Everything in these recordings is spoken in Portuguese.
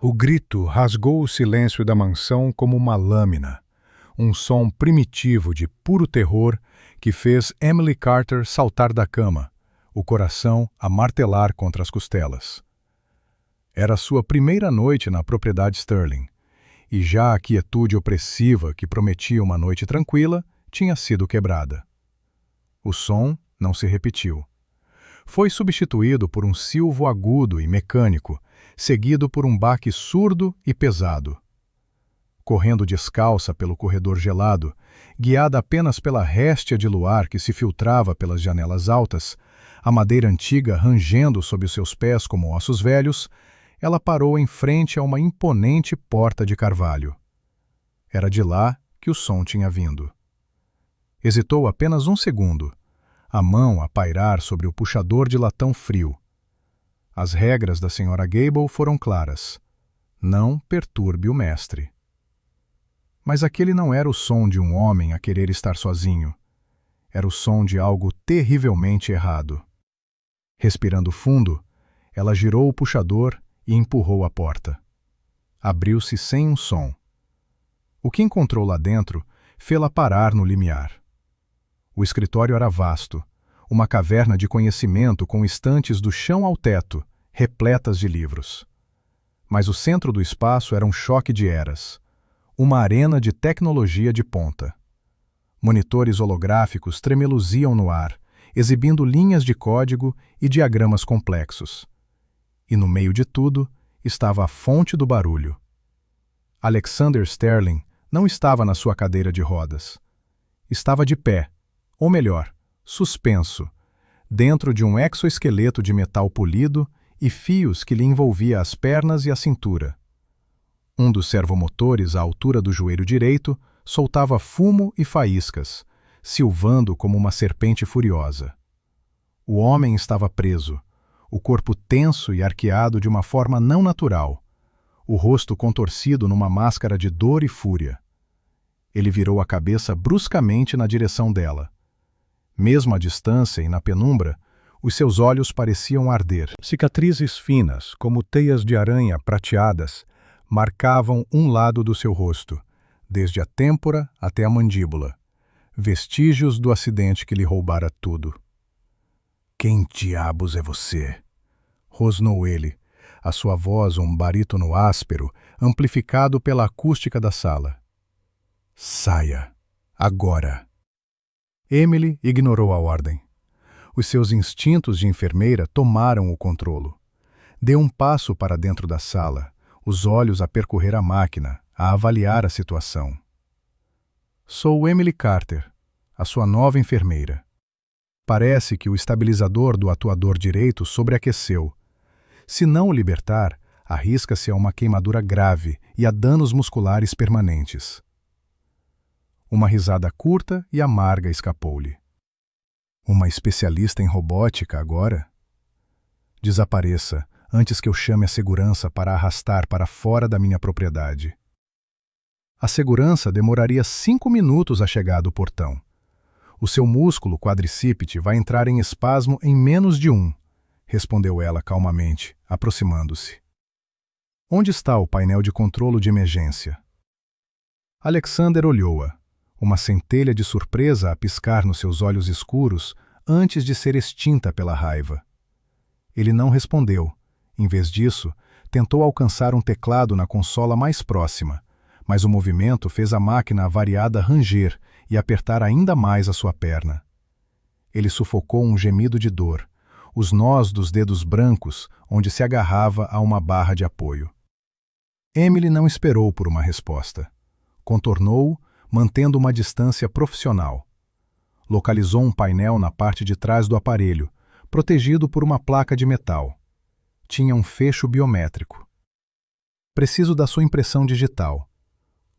O grito rasgou o silêncio da mansão como uma lâmina, um som primitivo de puro terror que fez Emily Carter saltar da cama, o coração a martelar contra as costelas. Era sua primeira noite na propriedade Sterling, e já a quietude opressiva que prometia uma noite tranquila tinha sido quebrada. O som não se repetiu. Foi substituído por um silvo agudo e mecânico, seguido por um baque surdo e pesado. Correndo descalça pelo corredor gelado, guiada apenas pela réstia de luar que se filtrava pelas janelas altas, a madeira antiga rangendo sob os seus pés como ossos velhos, ela parou em frente a uma imponente porta de carvalho. Era de lá que o som tinha vindo. Hesitou apenas um segundo, a mão a pairar sobre o puxador de latão frio. As regras da Sra. Gable foram claras. Não perturbe o mestre. Mas aquele não era o som de um homem a querer estar sozinho. Era o som de algo terrivelmente errado. Respirando fundo, ela girou o puxador e empurrou a porta. Abriu-se sem um som. O que encontrou lá dentro fê-la parar no limiar. O escritório era vasto, uma caverna de conhecimento com estantes do chão ao teto, repletas de livros. Mas o centro do espaço era um choque de eras, uma arena de tecnologia de ponta. Monitores holográficos tremeluziam no ar, exibindo linhas de código e diagramas complexos. E no meio de tudo estava a fonte do barulho. Alexander Sterling não estava na sua cadeira de rodas. Estava de pé, ou melhor, suspenso, dentro de um exoesqueleto de metal polido e fios que lhe envolvia as pernas e a cintura. Um dos servomotores à altura do joelho direito soltava fumo e faíscas, silvando como uma serpente furiosa. O homem estava preso, o corpo tenso e arqueado de uma forma não natural, o rosto contorcido numa máscara de dor e fúria. Ele virou a cabeça bruscamente na direção dela. Mesmo à distância e na penumbra, os seus olhos pareciam arder. Cicatrizes finas, como teias de aranha prateadas, marcavam um lado do seu rosto, desde a têmpora até a mandíbula, vestígios do acidente que lhe roubara tudo. "Quem diabos é você?" rosnou ele, a sua voz um barítono áspero, amplificado pela acústica da sala. "Saia, agora!" Emily ignorou a ordem. Os seus instintos de enfermeira tomaram o controlo. Deu um passo para dentro da sala, os olhos a percorrer a máquina, a avaliar a situação. "Sou Emily Carter, a sua nova enfermeira. Parece que o estabilizador do atuador direito sobreaqueceu. Se não o libertar, arrisca-se a uma queimadura grave e a danos musculares permanentes." Uma risada curta e amarga escapou-lhe. "Uma especialista em robótica agora? Desapareça antes que eu chame a segurança para arrastar para fora da minha propriedade." A segurança demoraria 5 minutos a chegar do portão. "O seu músculo quadricípite vai entrar em espasmo em menos de 1, respondeu ela calmamente, aproximando-se. "Onde está o painel de controlo de emergência?" Alexander olhou-a, uma centelha de surpresa a piscar nos seus olhos escuros antes de ser extinta pela raiva. Ele não respondeu. Em vez disso, tentou alcançar um teclado na consola mais próxima, mas o movimento fez a máquina avariada ranger e apertar ainda mais a sua perna. Ele sufocou um gemido de dor, os nós dos dedos brancos onde se agarrava a uma barra de apoio. Emily não esperou por uma resposta. Contornou-o, mantendo uma distância profissional. Localizou um painel na parte de trás do aparelho, protegido por uma placa de metal. Tinha um fecho biométrico. "Preciso da sua impressão digital.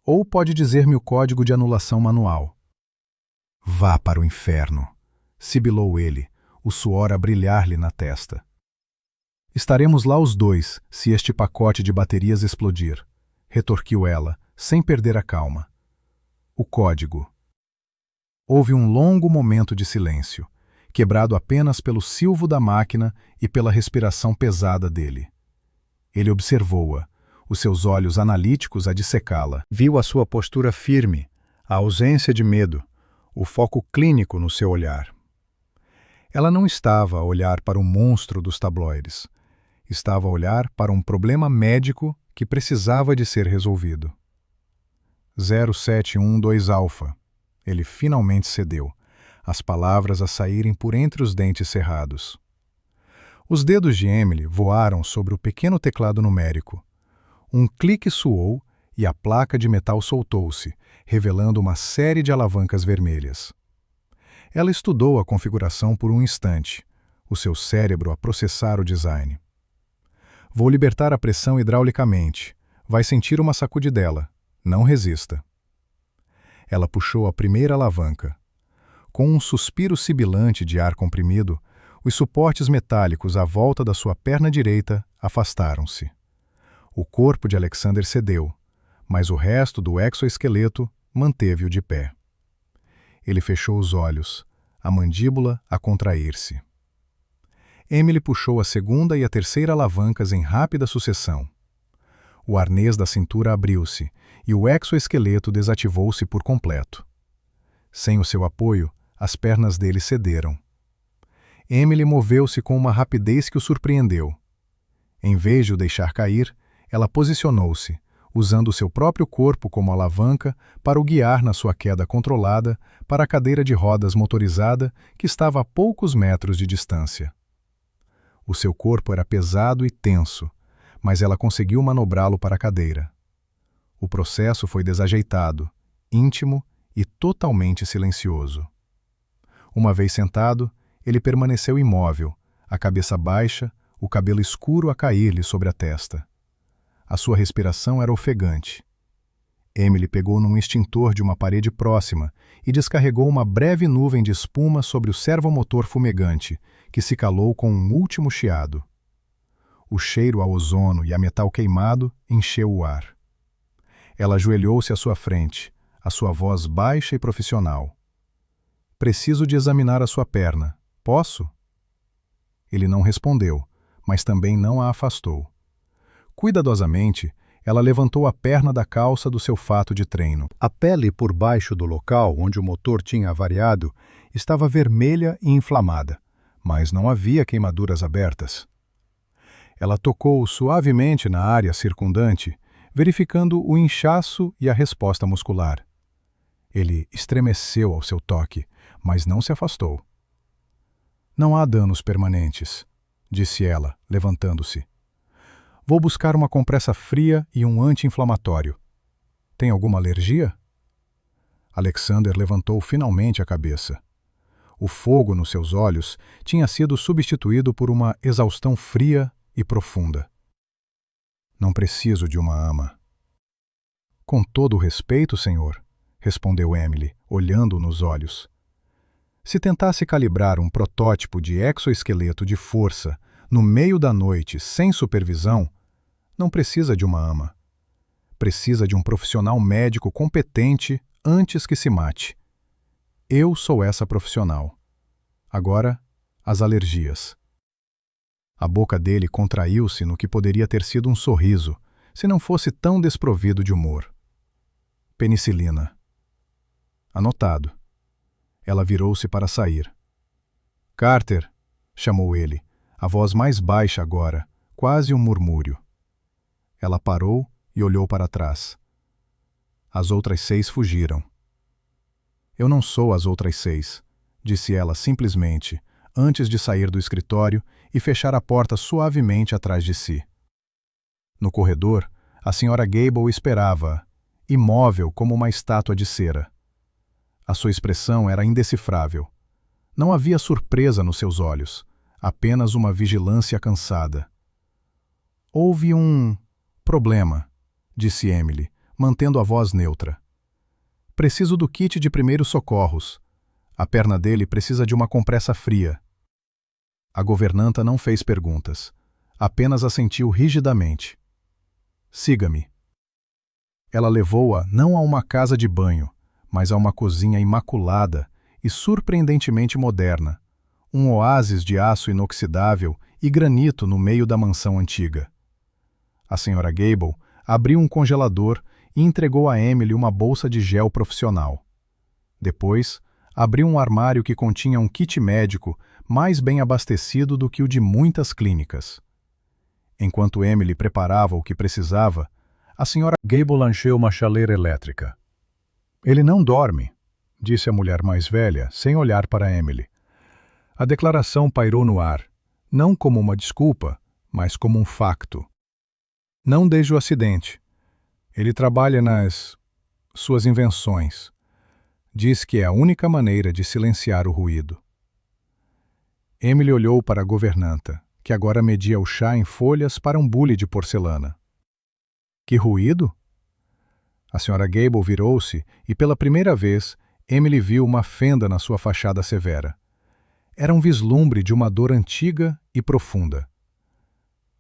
Ou pode dizer-me o código de anulação manual." "Vá para o inferno", sibilou ele, o suor a brilhar-lhe na testa. "Estaremos lá os dois, se este pacote de baterias explodir", retorquiu ela, sem perder a calma. "O código." Houve um longo momento de silêncio, quebrado apenas pelo silvo da máquina e pela respiração pesada dele. Ele observou-a, os seus olhos analíticos a dissecá-la. Viu a sua postura firme, a ausência de medo, o foco clínico no seu olhar. Ela não estava a olhar para o monstro dos tabloides. Estava a olhar para um problema médico que precisava de ser resolvido. 0712 Alpha. Ele finalmente cedeu, as palavras a saírem por entre os dentes cerrados. Os dedos de Emily voaram sobre o pequeno teclado numérico. Um clique soou e a placa de metal soltou-se, revelando uma série de alavancas vermelhas. Ela estudou a configuração por um instante, o seu cérebro a processar o design. Vou libertar a pressão hidraulicamente. Vai sentir uma sacudidela. Não resista. Ela puxou a primeira alavanca. Com um suspiro sibilante de ar comprimido, os suportes metálicos à volta da sua perna direita afastaram-se. O corpo de Alexander cedeu, mas o resto do exoesqueleto manteve-o de pé. Ele fechou os olhos, a mandíbula a contrair-se. Emily puxou a segunda e a terceira alavancas em rápida sucessão. O arnês da cintura abriu-se e o exoesqueleto desativou-se por completo. Sem o seu apoio, as pernas dele cederam. Emily moveu-se com uma rapidez que o surpreendeu. Em vez de o deixar cair, ela posicionou-se, usando seu próprio corpo como alavanca para o guiar na sua queda controlada para a cadeira de rodas motorizada que estava a poucos metros de distância. O seu corpo era pesado e tenso, mas ela conseguiu manobrá-lo para a cadeira. O processo foi desajeitado, íntimo e totalmente silencioso. Uma vez sentado, ele permaneceu imóvel, a cabeça baixa, o cabelo escuro a cair-lhe sobre a testa. A sua respiração era ofegante. Emily pegou num extintor de uma parede próxima e descarregou uma breve nuvem de espuma sobre o servomotor fumegante, que se calou com um último chiado. O cheiro a ozono e a metal queimado encheu o ar. Ela ajoelhou-se à sua frente, a sua voz baixa e profissional. Preciso de examinar a sua perna. Posso? Ele não respondeu, mas também não a afastou. Cuidadosamente, ela levantou a perna da calça do seu fato de treino. A pele por baixo do local onde o motor tinha avariado estava vermelha e inflamada, mas não havia queimaduras abertas. Ela tocou suavemente na área circundante, verificando o inchaço e a resposta muscular. Ele estremeceu ao seu toque, mas não se afastou. Não há danos permanentes, disse ela, levantando-se. Vou buscar uma compressa fria e um anti-inflamatório. Tem alguma alergia? Alexander levantou finalmente a cabeça. O fogo nos seus olhos tinha sido substituído por uma exaustão fria e profunda. Não preciso de uma ama. Com todo o respeito, senhor, respondeu Emily, olhando-o nos olhos. Se tentasse calibrar um protótipo de exoesqueleto de força no meio da noite sem supervisão, não precisa de uma ama. Precisa de um profissional médico competente antes que se mate. Eu sou essa profissional. Agora, as alergias. A boca dele contraiu-se no que poderia ter sido um sorriso, se não fosse tão desprovido de humor. Penicilina. Anotado. Ela virou-se para sair. Carter, chamou ele, a voz mais baixa agora, quase um murmúrio. Ela parou e olhou para trás. As outras 6 fugiram. Eu não sou as outras 6, disse ela simplesmente, antes de sair do escritório e fechar a porta suavemente atrás de si. No corredor, a Sra. Gable esperava-a, imóvel como uma estátua de cera. A sua expressão era indecifrável. Não havia surpresa nos seus olhos, apenas uma vigilância cansada. Houve um problema, disse Emily, mantendo a voz neutra. Preciso do kit de primeiros socorros. A perna dele precisa de uma compressa fria. A governanta não fez perguntas, apenas assentiu rigidamente. Siga-me. Ela levou-a não a uma casa de banho, mas a uma cozinha imaculada e surpreendentemente moderna, um oásis de aço inoxidável e granito no meio da mansão antiga. A Sra. Gable abriu um congelador e entregou a Emily uma bolsa de gel profissional. Depois, abriu um armário que continha um kit médico mais bem abastecido do que o de muitas clínicas. Enquanto Emily preparava o que precisava, a senhora Gable encheu uma chaleira elétrica. "Ele não dorme", disse a mulher mais velha, sem olhar para Emily. A declaração pairou no ar, não como uma desculpa, mas como um facto. Não desde o acidente. Ele trabalha nas suas invenções. Diz que é a única maneira de silenciar o ruído. Emily olhou para a governanta, que agora media o chá em folhas para um bule de porcelana. Que ruído? A senhora Gable virou-se e, pela primeira vez, Emily viu uma fenda na sua fachada severa. Era um vislumbre de uma dor antiga e profunda.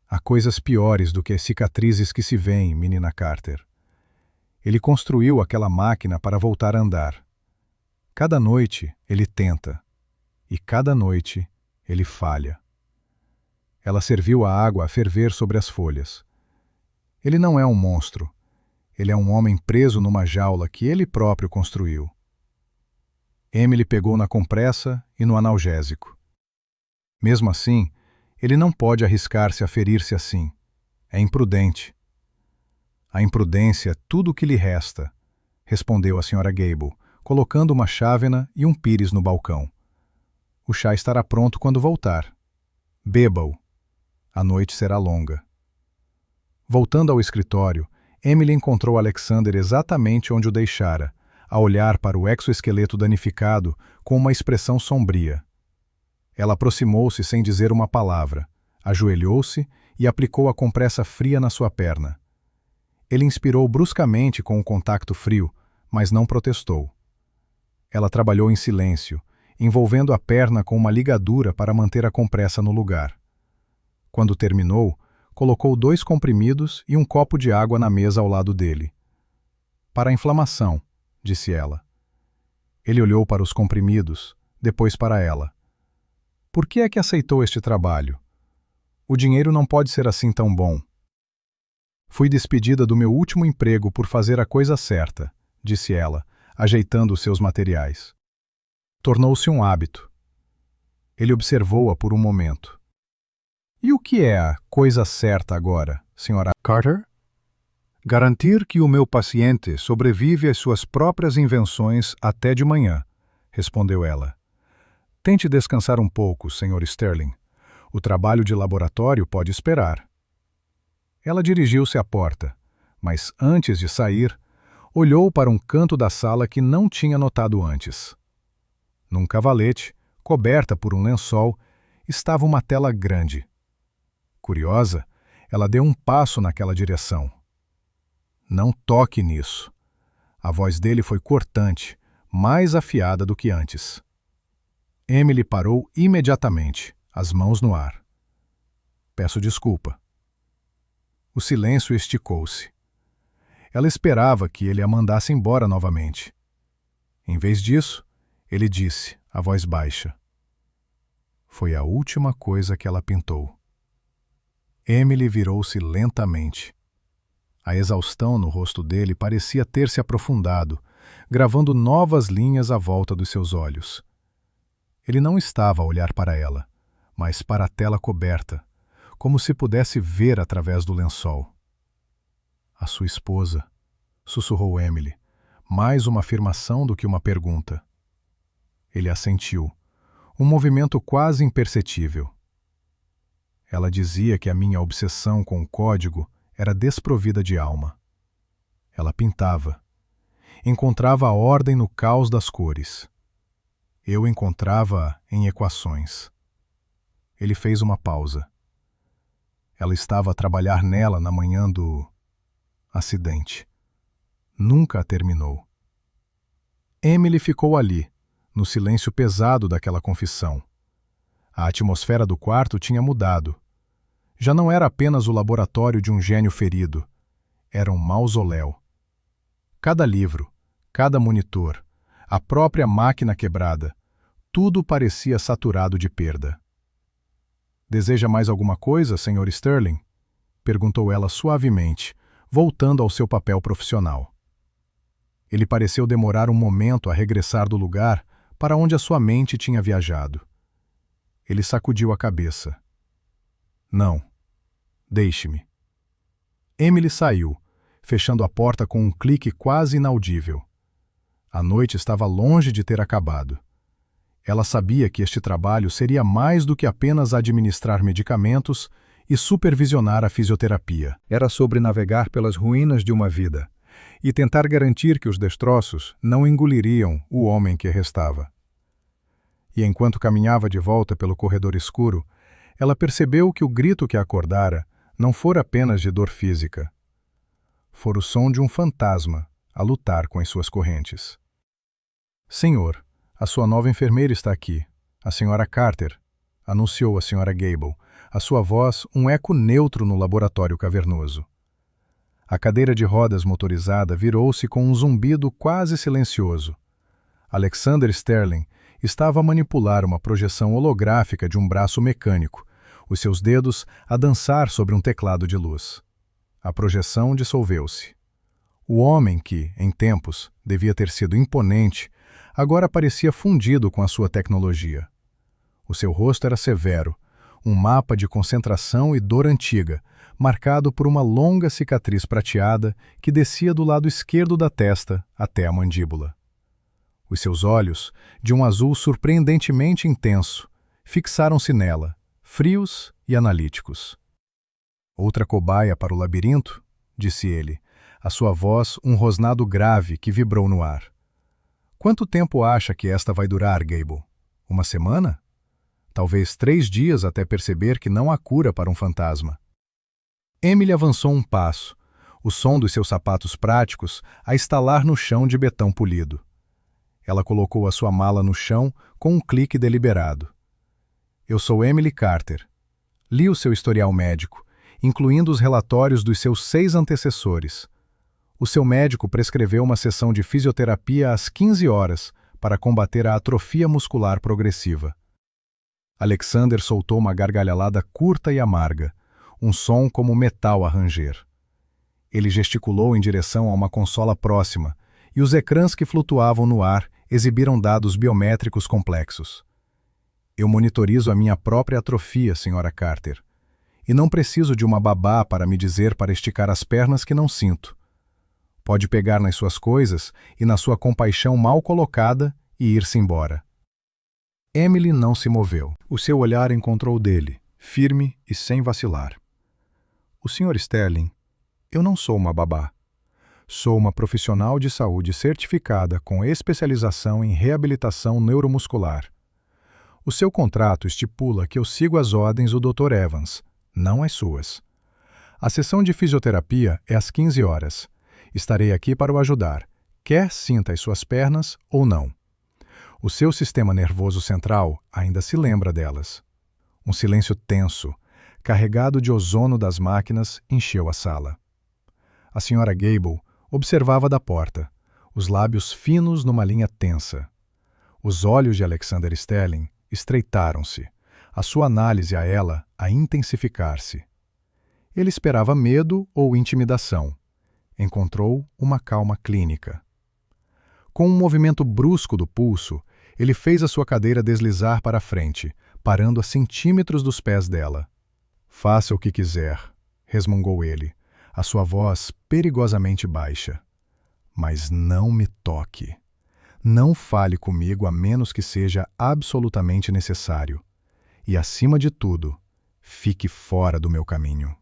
Há coisas piores do que as cicatrizes que se vêem, menina Carter. Ele construiu aquela máquina para voltar a andar. Cada noite ele tenta, e cada noite ele falha. Ela serviu a água a ferver sobre as folhas. Ele não é um monstro. Ele é um homem preso numa jaula que ele próprio construiu. Emily pegou na compressa e no analgésico. Mesmo assim, ele não pode arriscar-se a ferir-se assim. É imprudente. A imprudência é tudo o que lhe resta, respondeu a senhora Gable, colocando uma chávena e um pires no balcão. O chá estará pronto quando voltar. Beba-o. A noite será longa. Voltando ao escritório, Emily encontrou Alexander exatamente onde o deixara, a olhar para o exoesqueleto danificado com uma expressão sombria. Ela aproximou-se sem dizer uma palavra, ajoelhou-se e aplicou a compressa fria na sua perna. Ele inspirou bruscamente com o contato frio, mas não protestou. Ela trabalhou em silêncio, envolvendo a perna com uma ligadura para manter a compressa no lugar. Quando terminou, colocou 2 comprimidos e um copo de água na mesa ao lado dele. "Para a inflamação", disse ela. Ele olhou para os comprimidos, depois para ela. "Por que é que aceitou este trabalho? O dinheiro não pode ser assim tão bom." "Fui despedida do meu último emprego por fazer a coisa certa", disse ela, ajeitando os seus materiais. Tornou-se um hábito. Ele observou-a por um momento. "E o que é a coisa certa agora, senhora Carter?" "Garantir que o meu paciente sobrevive às suas próprias invenções até de manhã", respondeu ela. "Tente descansar um pouco, Sr. Sterling. O trabalho de laboratório pode esperar." Ela dirigiu-se à porta, mas antes de sair, olhou para um canto da sala que não tinha notado antes. Num cavalete, coberta por um lençol, estava uma tela grande. Curiosa, ela deu um passo naquela direção. "Não toque nisso." A voz dele foi cortante, mais afiada do que antes. Emily parou imediatamente, as mãos no ar. "Peço desculpa." O silêncio esticou-se. Ela esperava que ele a mandasse embora novamente. Em vez disso, ele disse, a voz baixa. Foi a última coisa que ela pintou. Emily virou-se lentamente. A exaustão no rosto dele parecia ter se aprofundado, gravando novas linhas à volta dos seus olhos. Ele não estava a olhar para ela, mas para a tela coberta, como se pudesse ver através do lençol. "A sua esposa", sussurrou Emily, mais uma afirmação do que uma pergunta. Ele assentiu, um movimento quase imperceptível. Ela dizia que a minha obsessão com o código era desprovida de alma. Ela pintava. Encontrava a ordem no caos das cores. Eu encontrava-a em equações. Ele fez uma pausa. Ela estava a trabalhar nela na manhã do acidente. Nunca a terminou. Emily ficou ali, no silêncio pesado daquela confissão. A atmosfera do quarto tinha mudado. Já não era apenas o laboratório de um gênio ferido. Era um mausoléu. Cada livro, cada monitor, a própria máquina quebrada, tudo parecia saturado de perda. "Deseja mais alguma coisa, Sr. Sterling?" perguntou ela suavemente, voltando ao seu papel profissional. Ele pareceu demorar um momento a regressar do lugar para onde a sua mente tinha viajado. Ele sacudiu a cabeça. Não. Deixe-me. Emily saiu, fechando a porta com um clique quase inaudível. A noite estava longe de ter acabado. Ela sabia que este trabalho seria mais do que apenas administrar medicamentos e supervisionar a fisioterapia. Era sobre navegar pelas ruínas de uma vida e tentar garantir que os destroços não engoliriam o homem que restava. E enquanto caminhava de volta pelo corredor escuro, ela percebeu que o grito que a acordara não fora apenas de dor física. Fora o som de um fantasma a lutar com as suas correntes. Senhor, a sua nova enfermeira está aqui, a senhora Carter, anunciou a senhora Gable, a sua voz um eco neutro no laboratório cavernoso. A cadeira de rodas motorizada virou-se com um zumbido quase silencioso. Alexander Sterling estava a manipular uma projeção holográfica de um braço mecânico, os seus dedos a dançar sobre um teclado de luz. A projeção dissolveu-se. O homem que, em tempos, devia ter sido imponente, agora parecia fundido com a sua tecnologia. O seu rosto era severo, um mapa de concentração e dor antiga, marcado por uma longa cicatriz prateada que descia do lado esquerdo da testa até a mandíbula. Os seus olhos, de um azul surpreendentemente intenso, fixaram-se nela, frios e analíticos. Outra cobaia para o labirinto? Disse ele, a sua voz um rosnado grave que vibrou no ar. Quanto tempo acha que esta vai durar, Gable? Uma semana? Talvez 3 dias até perceber que não há cura para um fantasma. Emily avançou um passo, o som dos seus sapatos práticos a estalar no chão de betão polido. Ela colocou a sua mala no chão com um clique deliberado. Eu sou Emily Carter. Li o seu historial médico, incluindo os relatórios dos seus 6 antecessores. O seu médico prescreveu uma sessão de fisioterapia às 15 horas para combater a atrofia muscular progressiva. Alexander soltou uma gargalhada curta e amarga, um som como metal a ranger. Ele gesticulou em direção a uma consola próxima, e os ecrãs que flutuavam no ar exibiram dados biométricos complexos. Eu monitorizo a minha própria atrofia, Sra. Carter, e não preciso de uma babá para me dizer para esticar as pernas que não sinto. Pode pegar nas suas coisas e na sua compaixão mal colocada e ir-se embora. Emily não se moveu. O seu olhar encontrou o dele, firme e sem vacilar. O Sr. Sterling, eu não sou uma babá. Sou uma profissional de saúde certificada com especialização em reabilitação neuromuscular. O seu contrato estipula que eu sigo as ordens do Dr. Evans, não as suas. A sessão de fisioterapia é às 15 horas. Estarei aqui para o ajudar, quer sinta as suas pernas ou não. O seu sistema nervoso central ainda se lembra delas. Um silêncio tenso, carregado de ozono das máquinas, encheu a sala. A Sra. Gable observava da porta, os lábios finos numa linha tensa. Os olhos de Alexander Sterling estreitaram-se, a sua análise a ela a intensificar-se. Ele esperava medo ou intimidação. Encontrou uma calma clínica. Com um movimento brusco do pulso, ele fez a sua cadeira deslizar para a frente, parando a centímetros dos pés dela. Faça o que quiser, resmungou ele, a sua voz perigosamente baixa. Mas não me toque. Não fale comigo a menos que seja absolutamente necessário. E, acima de tudo, fique fora do meu caminho.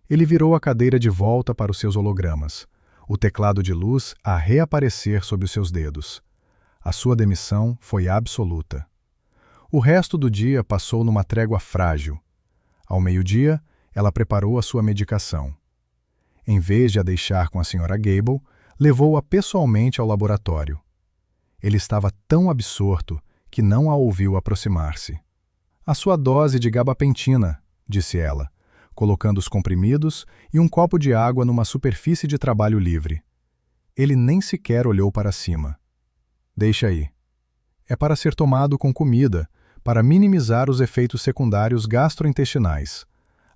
Ele virou a cadeira de volta para os seus hologramas, o teclado de luz a reaparecer sob os seus dedos. A sua demissão foi absoluta. O resto do dia passou numa trégua frágil. Ao meio-dia, ela preparou a sua medicação. Em vez de a deixar com a Sra. Gable, levou-a pessoalmente ao laboratório. Ele estava tão absorto que não a ouviu aproximar-se. A sua dose de gabapentina, disse ela, colocando os comprimidos e um copo de água numa superfície de trabalho livre. Ele nem sequer olhou para cima. Deixa aí. É para ser tomado com comida, para minimizar os efeitos secundários gastrointestinais.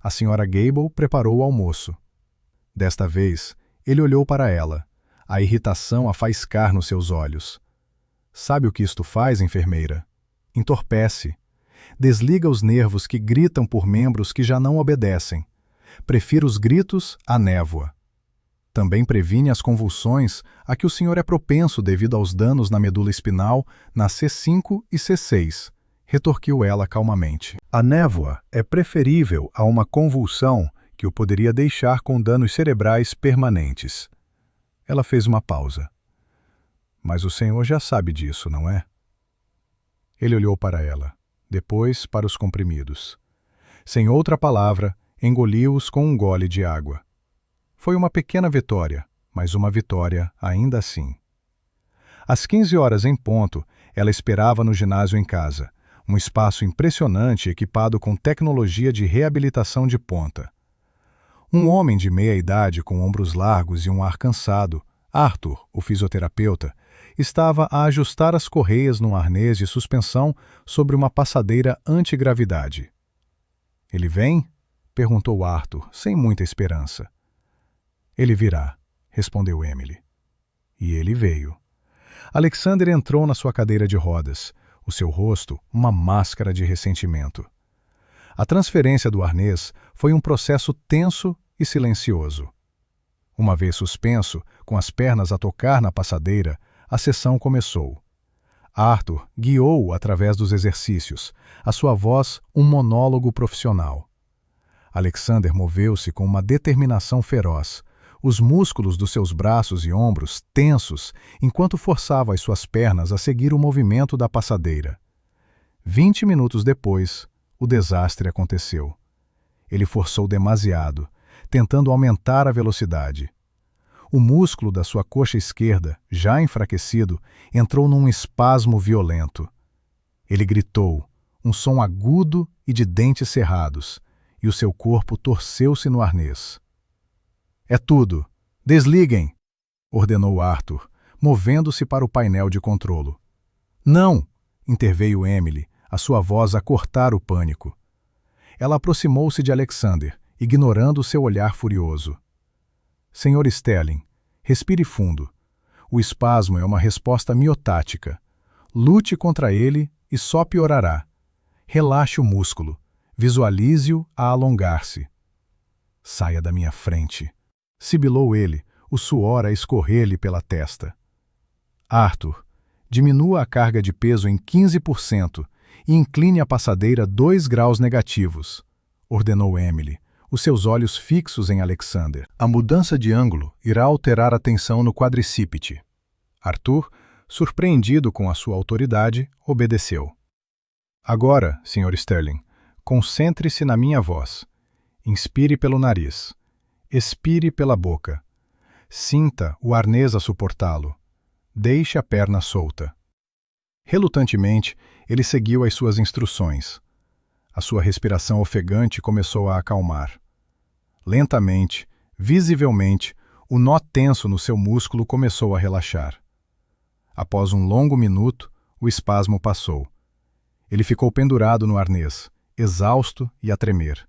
A Sra. Gable preparou o almoço. Desta vez, ele olhou para ela, a irritação a faiscar nos seus olhos. Sabe o que isto faz, enfermeira? Entorpece. Desliga os nervos que gritam por membros que já não obedecem. Prefiro os gritos à névoa. Também previne as convulsões a que o senhor é propenso devido aos danos na medula espinal na C5 e C6, retorquiu ela calmamente. A névoa é preferível a uma convulsão que o poderia deixar com danos cerebrais permanentes. Ela fez uma pausa. Mas o senhor já sabe disso, não é? Ele olhou para ela, depois para os comprimidos. Sem outra palavra, engoliu-os com um gole de água. Foi uma pequena vitória, mas uma vitória ainda assim. Às 15 horas em ponto, ela esperava no ginásio em casa, um espaço impressionante equipado com tecnologia de reabilitação de ponta. Um homem de meia-idade com ombros largos e um ar cansado, Arthur, o fisioterapeuta, estava a ajustar as correias num arnês de suspensão sobre uma passadeira antigravidade. "Ele vem?" perguntou Arthur, sem muita esperança. "Ele virá", respondeu Emily. E ele veio. Alexander entrou na sua cadeira de rodas, o seu rosto uma máscara de ressentimento. A transferência do arnês foi um processo tenso e silencioso. Uma vez suspenso, com as pernas a tocar na passadeira, a sessão começou. Arthur guiou-o através dos exercícios, a sua voz um monólogo profissional. Alexander moveu-se com uma determinação feroz, os músculos dos seus braços e ombros tensos enquanto forçava as suas pernas a seguir o movimento da passadeira. 20 minutos depois, o desastre aconteceu. Ele forçou demasiado, tentando aumentar a velocidade. O músculo da sua coxa esquerda, já enfraquecido, entrou num espasmo violento. Ele gritou, um som agudo e de dentes cerrados, e o seu corpo torceu-se no arnês. "É tudo! Desliguem!" ordenou Arthur, movendo-se para o painel de controlo. "Não!" interveio Emily, a sua voz a cortar o pânico. Ela aproximou-se de Alexander, ignorando seu olhar furioso. "Sr. Stelling, respire fundo. O espasmo é uma resposta miotática. Lute contra ele e só piorará. Relaxe o músculo. Visualize-o a alongar-se." "Saia da minha frente", sibilou ele, o suor a escorrer-lhe pela testa. "Arthur, diminua a carga de peso em 15% e incline a passadeira 2 graus negativos", ordenou Emily, os seus olhos fixos em Alexander. "A mudança de ângulo irá alterar a tensão no quadricípite." Arthur, surpreendido com a sua autoridade, obedeceu. "Agora, Sr. Sterling, concentre-se na minha voz. Inspire pelo nariz. Expire pela boca. Sinta o arnês a suportá-lo. Deixe a perna solta." Relutantemente, ele seguiu as suas instruções. A sua respiração ofegante começou a acalmar. Lentamente, visivelmente, o nó tenso no seu músculo começou a relaxar. Após um longo minuto, o espasmo passou. Ele ficou pendurado no arnês, exausto e a tremer.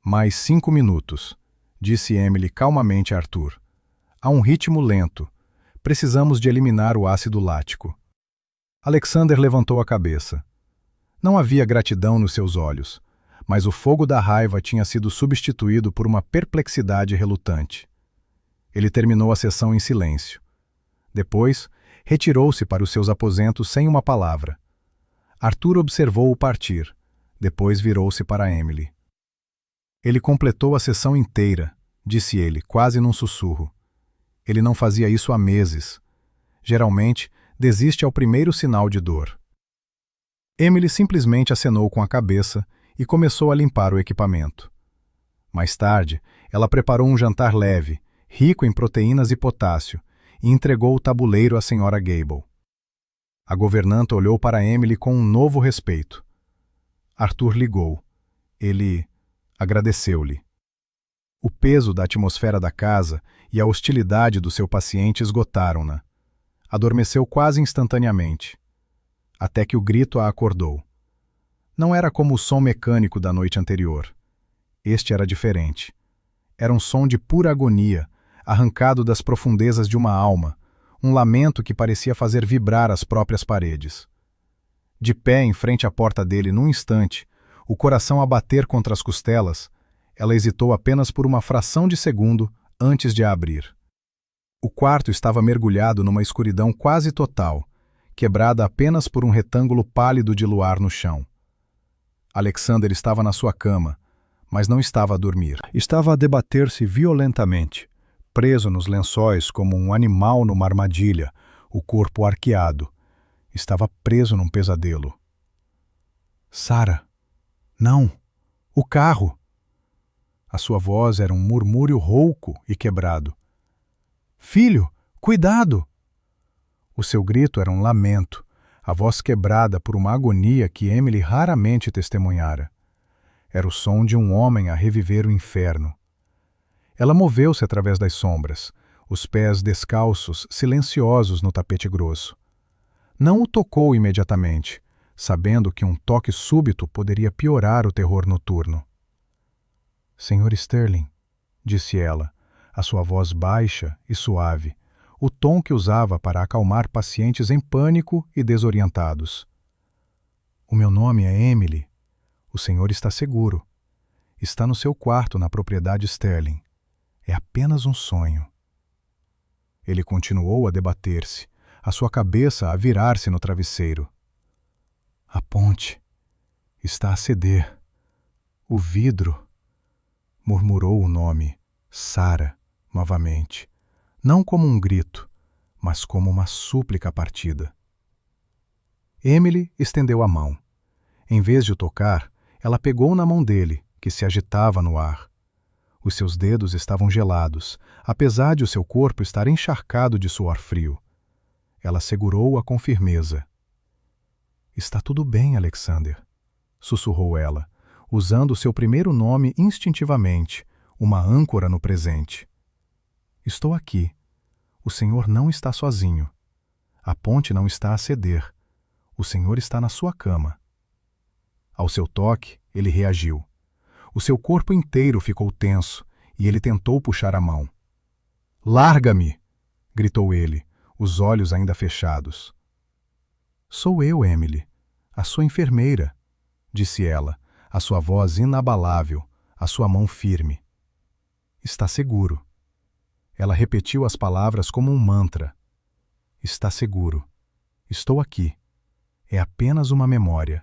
"Mais 5 minutos", disse Emily calmamente a Arthur. "Há um ritmo lento. Precisamos de eliminar o ácido lático." Alexander levantou a cabeça. Não havia gratidão nos seus olhos, mas o fogo da raiva tinha sido substituído por uma perplexidade relutante. Ele terminou a sessão em silêncio. Depois, retirou-se para os seus aposentos sem uma palavra. Arthur observou-o partir. Depois virou-se para Emily. "Ele completou a sessão inteira", disse ele, quase num sussurro. "Ele não fazia isso há meses. Geralmente, desiste ao primeiro sinal de dor." Emily simplesmente acenou com a cabeça e começou a limpar o equipamento. Mais tarde, ela preparou um jantar leve, rico em proteínas e potássio, e entregou o tabuleiro à Sra. Gable. A governanta olhou para Emily com um novo respeito. Arthur ligou. Ele agradeceu-lhe. O peso da atmosfera da casa e a hostilidade do seu paciente esgotaram-na. Adormeceu quase instantaneamente, até que o grito a acordou. Não era como o som mecânico da noite anterior. Este era diferente. era um som de pura agonia, arrancado das profundezas de uma alma, um lamento que parecia fazer vibrar as próprias paredes. De pé em frente à porta dele num instante, o coração a bater contra as costelas, ela hesitou apenas por uma fração de segundo antes de a abrir. O quarto estava mergulhado numa escuridão quase total, quebrada apenas por um retângulo pálido de luar no chão. Alexander estava na sua cama, mas não estava a dormir. Estava a debater-se violentamente, preso nos lençóis como um animal numa armadilha, o corpo arqueado. Estava preso num pesadelo. Sarah! Não! O carro! A sua voz era um murmúrio rouco e quebrado. Filho, cuidado! O seu grito era um lamento, a voz quebrada por uma agonia que Emily raramente testemunhara. Era o som de um homem a reviver o inferno. Ela moveu-se através das sombras, os pés descalços, silenciosos no tapete grosso. Não o tocou imediatamente, sabendo que um toque súbito poderia piorar o terror noturno. Sr. Sterling, disse ela, a sua voz baixa e suave, o tom que usava para acalmar pacientes em pânico e desorientados. O meu nome é Emily. O senhor está seguro. Está no seu quarto na propriedade Sterling. É apenas um sonho. Ele continuou a debater-se, a sua cabeça a virar-se no travesseiro. A ponte está a ceder. O vidro... Murmurou o nome, Sarah, novamente. Não como um grito, mas como uma súplica partida. Emily estendeu a mão. Em vez de o tocar, ela pegou na mão dele, que se agitava no ar. Os seus dedos estavam gelados, apesar de o seu corpo estar encharcado de suor frio. Ela segurou-a com firmeza. Está tudo bem, Alexander, sussurrou ela, usando o seu primeiro nome instintivamente, uma âncora no presente. Estou aqui. O senhor não está sozinho. A ponte não está a ceder. O senhor está na sua cama. Ao seu toque, ele reagiu. O seu corpo inteiro ficou tenso e ele tentou puxar a mão. Larga-me! Gritou ele, os olhos ainda fechados. Sou eu, Emily, a sua enfermeira, disse ela, a sua voz inabalável, a sua mão firme. Está seguro. Ela repetiu as palavras como um mantra. Está seguro. Estou aqui. É apenas uma memória.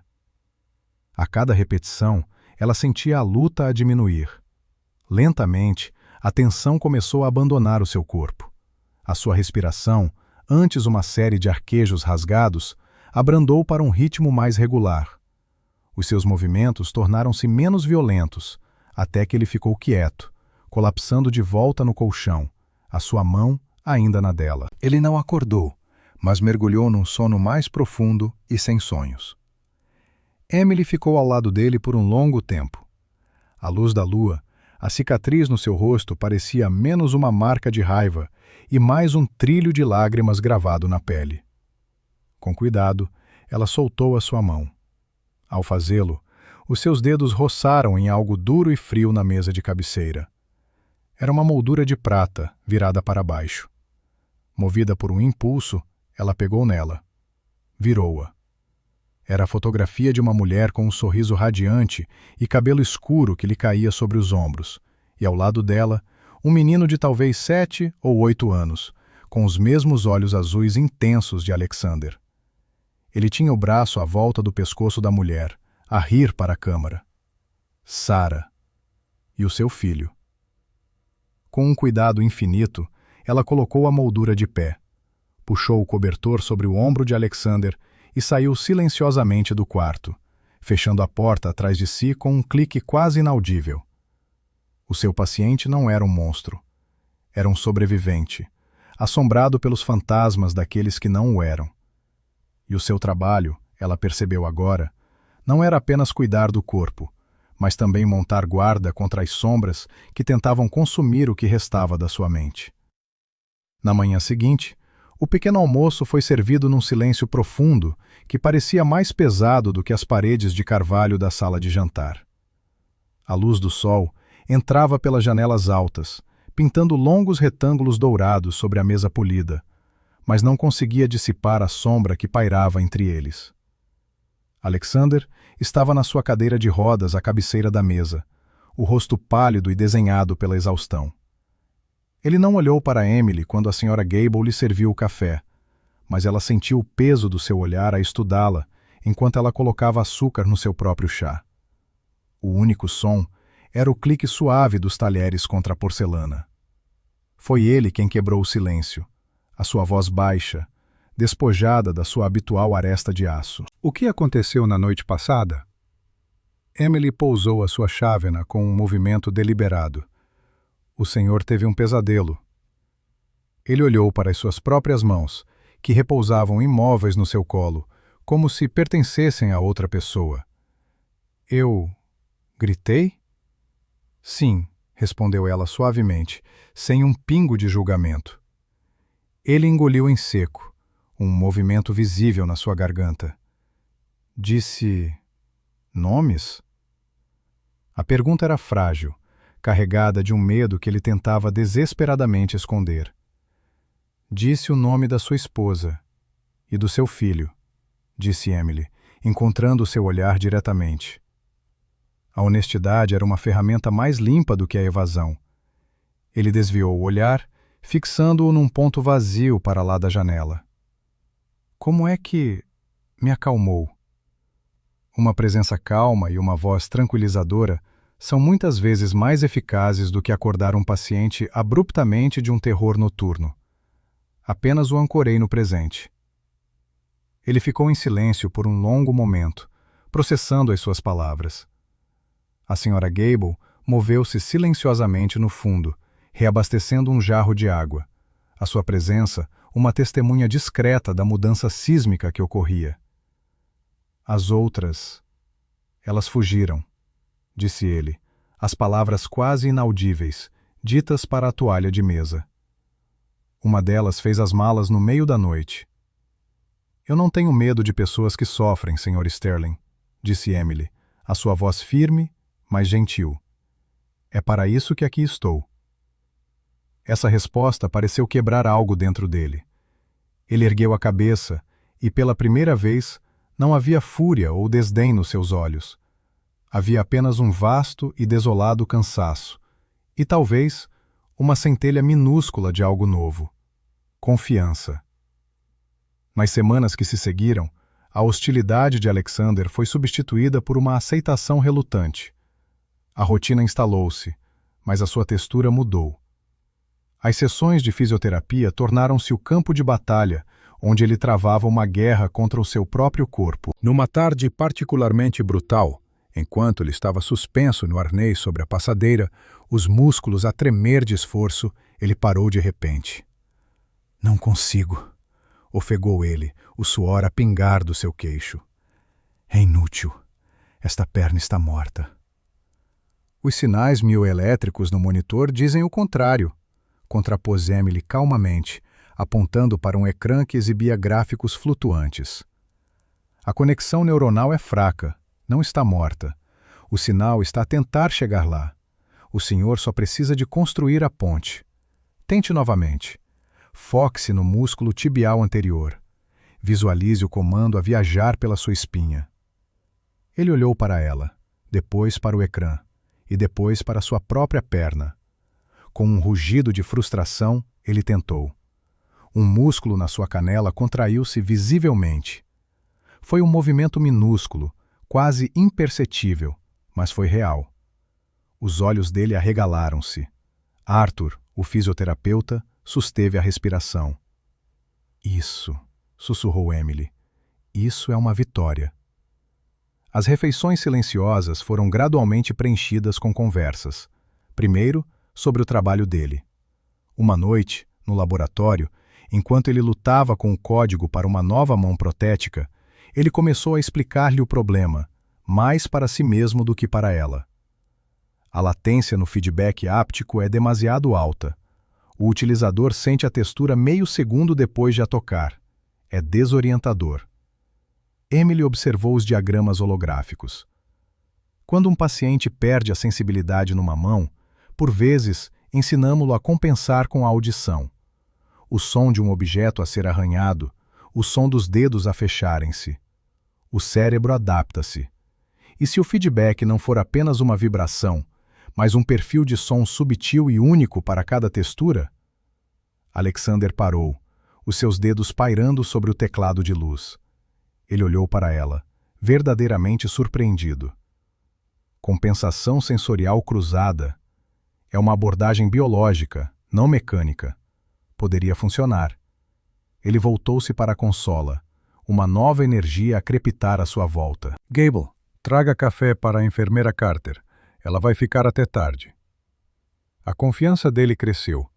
A cada repetição, ela sentia a luta a diminuir. Lentamente, a tensão começou a abandonar o seu corpo. A sua respiração, antes uma série de arquejos rasgados, abrandou para um ritmo mais regular. Os seus movimentos tornaram-se menos violentos, até que ele ficou quieto, colapsando de volta no colchão, a sua mão ainda na dela. Ele não acordou, mas mergulhou num sono mais profundo e sem sonhos. Emily ficou ao lado dele por um longo tempo. À luz da lua, a cicatriz no seu rosto parecia menos uma marca de raiva e mais um trilho de lágrimas gravado na pele. Com cuidado, ela soltou a sua mão. Ao fazê-lo, os seus dedos roçaram em algo duro e frio na mesa de cabeceira. Era uma moldura de prata, virada para baixo. Movida por um impulso, ela pegou nela. Virou-a. Era a fotografia de uma mulher com um sorriso radiante e cabelo escuro que lhe caía sobre os ombros, e ao lado dela, um menino de talvez 7 ou 8 anos, com os mesmos olhos azuis intensos de Alexander. Ele tinha o braço à volta do pescoço da mulher, a rir para a câmara. Sarah. E o seu filho. Com um cuidado infinito, ela colocou a moldura de pé, puxou o cobertor sobre o ombro de Alexander e saiu silenciosamente do quarto, fechando a porta atrás de si com um clique quase inaudível. O seu paciente não era um monstro. Era um sobrevivente, assombrado pelos fantasmas daqueles que não o eram. E o seu trabalho, ela percebeu agora, não era apenas cuidar do corpo, mas também montar guarda contra as sombras que tentavam consumir o que restava da sua mente. Na manhã seguinte, o pequeno almoço foi servido num silêncio profundo que parecia mais pesado do que as paredes de carvalho da sala de jantar. À luz do sol, entrava pelas janelas altas, pintando longos retângulos dourados sobre a mesa polida, mas não conseguia dissipar a sombra que pairava entre eles. Alexander estava na sua cadeira de rodas à cabeceira da mesa, o rosto pálido e desenhado pela exaustão. Ele não olhou para Emily quando a Sra. Gable lhe serviu o café, mas ela sentiu o peso do seu olhar a estudá-la enquanto ela colocava açúcar no seu próprio chá. O único som era o clique suave dos talheres contra a porcelana. Foi ele quem quebrou o silêncio, a sua voz baixa, despojada da sua habitual aresta de aço. O que aconteceu na noite passada? Emily pousou a sua chávena com um movimento deliberado. O senhor teve um pesadelo. Ele olhou para as suas próprias mãos, que repousavam imóveis no seu colo, como se pertencessem a outra pessoa. Eu gritei? Sim, respondeu ela suavemente, sem um pingo de julgamento. Ele engoliu em seco, um movimento visível na sua garganta. Disse: nomes? A pergunta era frágil, carregada de um medo que ele tentava desesperadamente esconder. Disse o nome da sua esposa e do seu filho, disse Emily, encontrando seu olhar diretamente. A honestidade era uma ferramenta mais limpa do que a evasão. Ele desviou o olhar, fixando-o num ponto vazio para lá da janela. Como é que me acalmou? Uma presença calma e uma voz tranquilizadora são muitas vezes mais eficazes do que acordar um paciente abruptamente de um terror noturno. Apenas o ancorei no presente. Ele ficou em silêncio por um longo momento, processando as suas palavras. A Sra. Gable moveu-se silenciosamente no fundo, reabastecendo um jarro de água. A sua presença, uma testemunha discreta da mudança sísmica que ocorria. As outras... elas fugiram, disse ele, as palavras quase inaudíveis, ditas para a toalha de mesa. Uma delas fez as malas no meio da noite. Eu não tenho medo de pessoas que sofrem, Sr. Sterling, disse Emily, a sua voz firme, mas gentil. É para isso que aqui estou. Essa resposta pareceu quebrar algo dentro dele. Ele ergueu a cabeça e, pela primeira vez, não havia fúria ou desdém nos seus olhos. Havia apenas um vasto e desolado cansaço, e talvez uma centelha minúscula de algo novo. Confiança. Nas semanas que se seguiram, a hostilidade de Alexander foi substituída por uma aceitação relutante. A rotina instalou-se, mas a sua textura mudou. As sessões de fisioterapia tornaram-se o campo de batalha, onde ele travava uma guerra contra o seu próprio corpo. Numa tarde particularmente brutal, enquanto ele estava suspenso no arnês sobre a passadeira, os músculos a tremer de esforço, ele parou de repente. Não consigo, ofegou ele, o suor a pingar do seu queixo. É inútil. Esta perna está morta. Os sinais mioelétricos no monitor dizem o contrário, contrapôs Emily calmamente, apontando para um ecrã que exibia gráficos flutuantes. A conexão neuronal é fraca, não está morta. O sinal está a tentar chegar lá. O senhor só precisa de construir a ponte. Tente novamente. Foque-se no músculo tibial anterior. Visualize o comando a viajar pela sua espinha. Ele olhou para ela, depois para o ecrã, e depois para sua própria perna. Com um rugido de frustração, ele tentou. Um músculo na sua canela contraiu-se visivelmente. Foi um movimento minúsculo, quase imperceptível, mas foi real. Os olhos dele arregalaram-se. Arthur, o fisioterapeuta, susteve a respiração. Isso, sussurrou Emily. Isso é uma vitória. As refeições silenciosas foram gradualmente preenchidas com conversas. Primeiro, sobre o trabalho dele. Uma noite, no laboratório, enquanto ele lutava com o código para uma nova mão protética, ele começou a explicar-lhe o problema, mais para si mesmo do que para ela. A latência no feedback áptico é demasiado alta. O utilizador sente a textura meio segundo depois de a tocar. É desorientador. Emily observou os diagramas holográficos. Quando um paciente perde a sensibilidade numa mão, Por vezes, ensinamo-lo a compensar com a audição. O som de um objeto a ser arranhado, o som dos dedos a fecharem-se. O cérebro adapta-se. E se o feedback não for apenas uma vibração, mas um perfil de som subtil e único para cada textura? Alexander parou, os seus dedos pairando sobre o teclado de luz. Ele olhou para ela, verdadeiramente surpreendido. Compensação sensorial cruzada. É uma abordagem biológica, não mecânica. Poderia funcionar. Ele voltou-se para a consola, uma nova energia a crepitar à sua volta. Gable, traga café para a enfermeira Carter. Ela vai ficar até tarde. A confiança dele cresceu.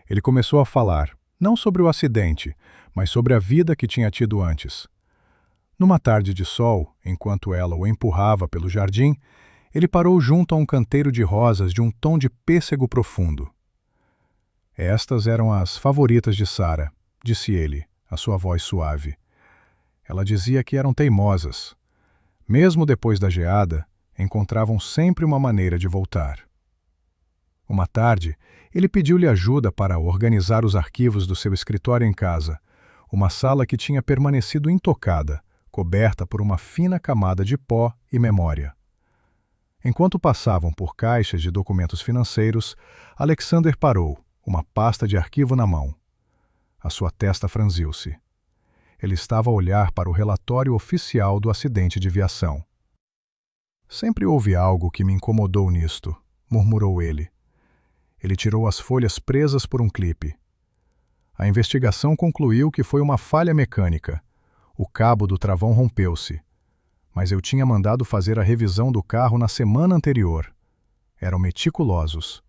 Ele começou a falar, não sobre o acidente, mas sobre a vida que tinha tido antes. Numa tarde de sol, enquanto ela o empurrava pelo jardim, ele parou junto a um canteiro de rosas de um tom de pêssego profundo. Estas eram as favoritas de Sarah, disse ele, a sua voz suave. Ela dizia que eram teimosas. Mesmo depois da geada, encontravam sempre uma maneira de voltar. Uma tarde, ele pediu-lhe ajuda para organizar os arquivos do seu escritório em casa, uma sala que tinha permanecido intocada, coberta por uma fina camada de pó e memória. Enquanto passavam por caixas de documentos financeiros, Alexander parou, uma pasta de arquivo na mão. A sua testa franziu-se. Ele estava a olhar para o relatório oficial do acidente de viação. Sempre houve algo que me incomodou nisto, murmurou ele. Ele tirou as folhas presas por um clipe. A investigação concluiu que foi uma falha mecânica. O cabo do travão rompeu-se. Mas eu tinha mandado fazer a revisão do carro na semana anterior. Eram meticulosos.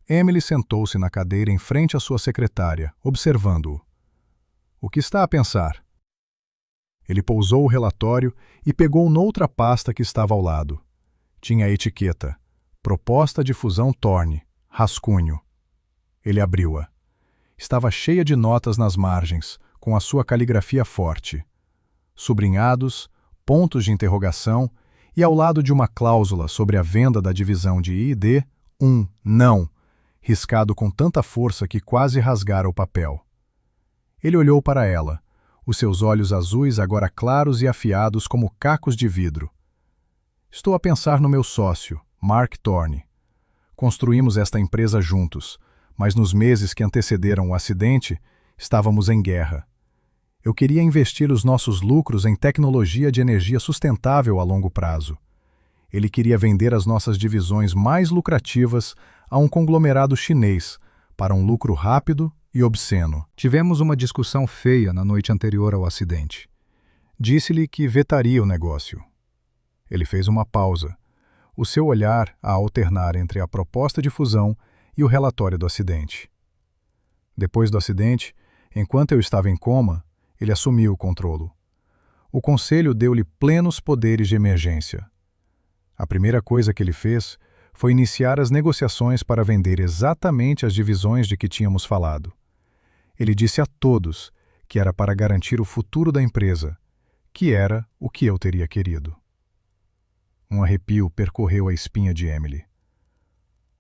Emily sentou-se na cadeira em frente à sua secretária, observando-o. O que está a pensar? Ele pousou o relatório e pegou noutra pasta que estava ao lado. Tinha a etiqueta. Proposta de fusão Thorne, rascunho. Ele abriu-a. Estava cheia de notas nas margens, com a sua caligrafia forte. Sublinhados, pontos de interrogação e ao lado de uma cláusula sobre a venda da divisão de I&D, um não, riscado com tanta força que quase rasgara o papel. Ele olhou para ela, os seus olhos azuis agora claros e afiados como cacos de vidro. Estou a pensar no meu sócio, Mark Thorne. Construímos esta empresa juntos, mas nos meses que antecederam o acidente, estávamos em guerra. Eu queria investir os nossos lucros em tecnologia de energia sustentável a longo prazo. Ele queria vender as nossas divisões mais lucrativas a um conglomerado chinês, para um lucro rápido e obsceno. Tivemos uma discussão feia na noite anterior ao acidente. Disse-lhe que vetaria o negócio. Ele fez uma pausa, o seu olhar a alternar entre a proposta de fusão e o relatório do acidente. Depois do acidente, enquanto eu estava em coma, ele assumiu o controlo. O conselho deu-lhe plenos poderes de emergência. A primeira coisa que ele fez foi iniciar as negociações para vender exatamente as divisões de que tínhamos falado. Ele disse a todos que era para garantir o futuro da empresa, que era o que eu teria querido. Um arrepio percorreu a espinha de Emily.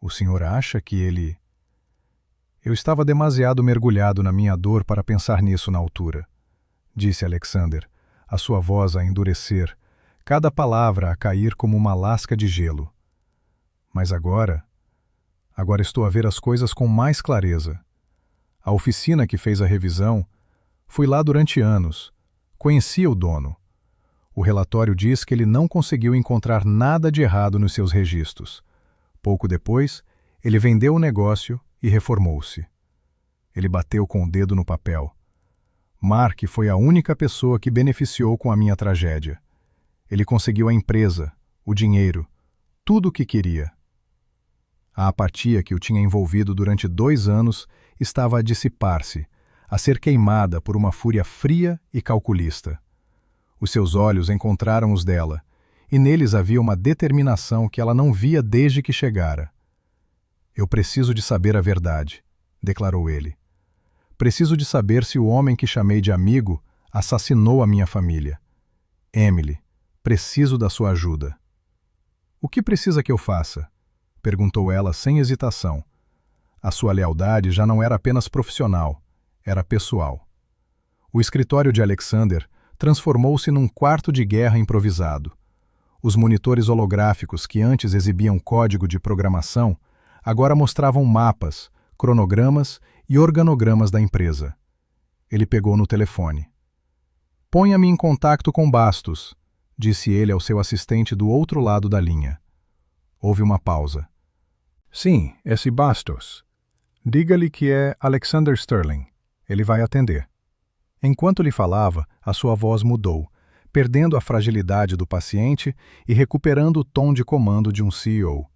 O senhor acha que ele... Eu estava demasiado mergulhado na minha dor para pensar nisso na altura, disse Alexander, a sua voz a endurecer, cada palavra a cair como uma lasca de gelo. Mas agora estou a ver as coisas com mais clareza. A oficina que fez a revisão, fui lá durante anos, conhecia o dono. O relatório diz que ele não conseguiu encontrar nada de errado nos seus registros. Pouco depois, ele vendeu o negócio e reformou-se. Ele bateu com o dedo no papel. Mark foi a única pessoa que beneficiou com a minha tragédia. Ele conseguiu a empresa, o dinheiro, tudo o que queria. A apatia que o tinha envolvido durante 2 anos estava a dissipar-se, a ser queimada por uma fúria fria e calculista. Os seus olhos encontraram os dela, e neles havia uma determinação que ela não via desde que chegara. Eu preciso de saber a verdade, declarou ele. Preciso de saber se o homem que chamei de amigo assassinou a minha família. Emily, preciso da sua ajuda. O que precisa que eu faça? perguntou ela sem hesitação. A sua lealdade já não era apenas profissional, era pessoal. O escritório de Alexander transformou-se num quarto de guerra improvisado. Os monitores holográficos que antes exibiam código de programação agora mostravam mapas, cronogramas e organogramas da empresa. Ele pegou no telefone. "Ponha-me em contato com Bastos", disse ele ao seu assistente do outro lado da linha. Houve uma pausa. Sim, esse Bastos. Diga-lhe que é Alexander Sterling. Ele vai atender. Enquanto lhe falava, a sua voz mudou, perdendo a fragilidade do paciente e recuperando o tom de comando de um CEO.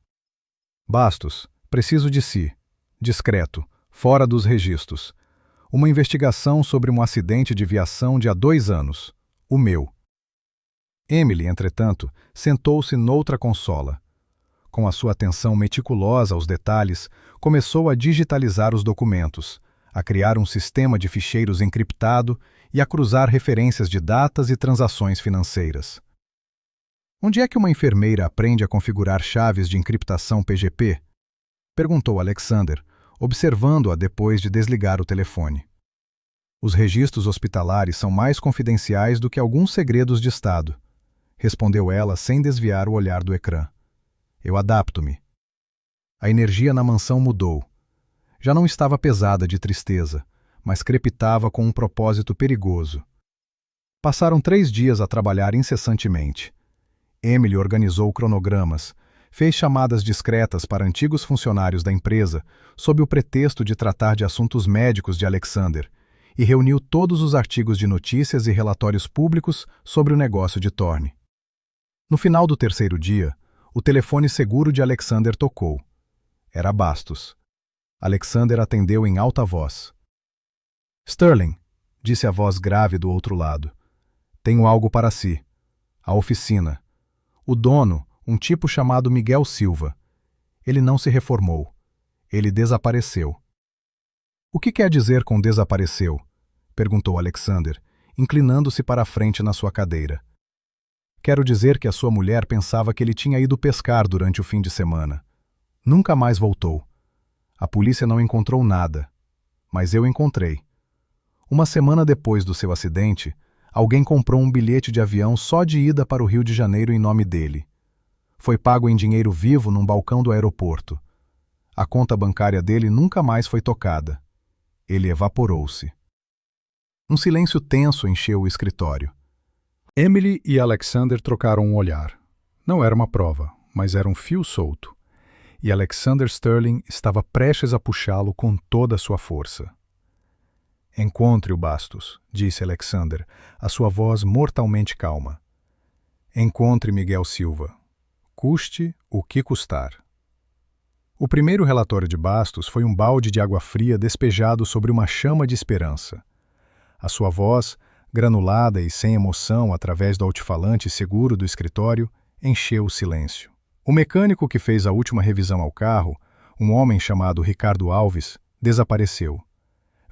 Bastos, preciso de si. Discreto, fora dos registros. Uma investigação sobre um acidente de viação de há 2 anos. O meu. Emily, entretanto, sentou-se noutra consola. Com a sua atenção meticulosa aos detalhes, começou a digitalizar os documentos, a criar um sistema de ficheiros encriptado e a cruzar referências de datas e transações financeiras. Onde é que uma enfermeira aprende a configurar chaves de encriptação PGP? Perguntou Alexander, observando-a depois de desligar o telefone. Os registros hospitalares são mais confidenciais do que alguns segredos de Estado, respondeu ela sem desviar o olhar do ecrã. Eu adapto-me. A energia na mansão mudou. Já não estava pesada de tristeza, mas crepitava com um propósito perigoso. Passaram 3 dias a trabalhar incessantemente. Emily organizou cronogramas, fez chamadas discretas para antigos funcionários da empresa sob o pretexto de tratar de assuntos médicos de Alexander e reuniu todos os artigos de notícias e relatórios públicos sobre o negócio de Thorne. No final do 3º dia, o telefone seguro de Alexander tocou. Era Bastos. Alexander atendeu em alta voz. "Sterling", disse a voz grave do outro lado. "Tenho algo para si. A oficina. O dono, um tipo chamado Miguel Silva. Ele não se reformou. Ele desapareceu." "O que quer dizer com desapareceu?" perguntou Alexander, inclinando-se para a frente na sua cadeira. "Quero dizer que a sua mulher pensava que ele tinha ido pescar durante o fim de semana. Nunca mais voltou. A polícia não encontrou nada, mas eu encontrei. Uma semana depois do seu acidente, alguém comprou um bilhete de avião só de ida para o Rio de Janeiro em nome dele. Foi pago em dinheiro vivo num balcão do aeroporto. A conta bancária dele nunca mais foi tocada. Ele evaporou-se." Um silêncio tenso encheu o escritório. Emily e Alexander trocaram um olhar. Não era uma prova, mas era um fio solto. E Alexander Sterling estava prestes a puxá-lo com toda a sua força. "Encontre-o, Bastos", disse Alexander, a sua voz mortalmente calma. "Encontre Miguel Silva. Custe o que custar." O primeiro relatório de Bastos foi um balde de água fria despejado sobre uma chama de esperança. A sua voz, granulada e sem emoção através do altifalante seguro do escritório, encheu o silêncio. O mecânico que fez a última revisão ao carro, um homem chamado Ricardo Alves, desapareceu.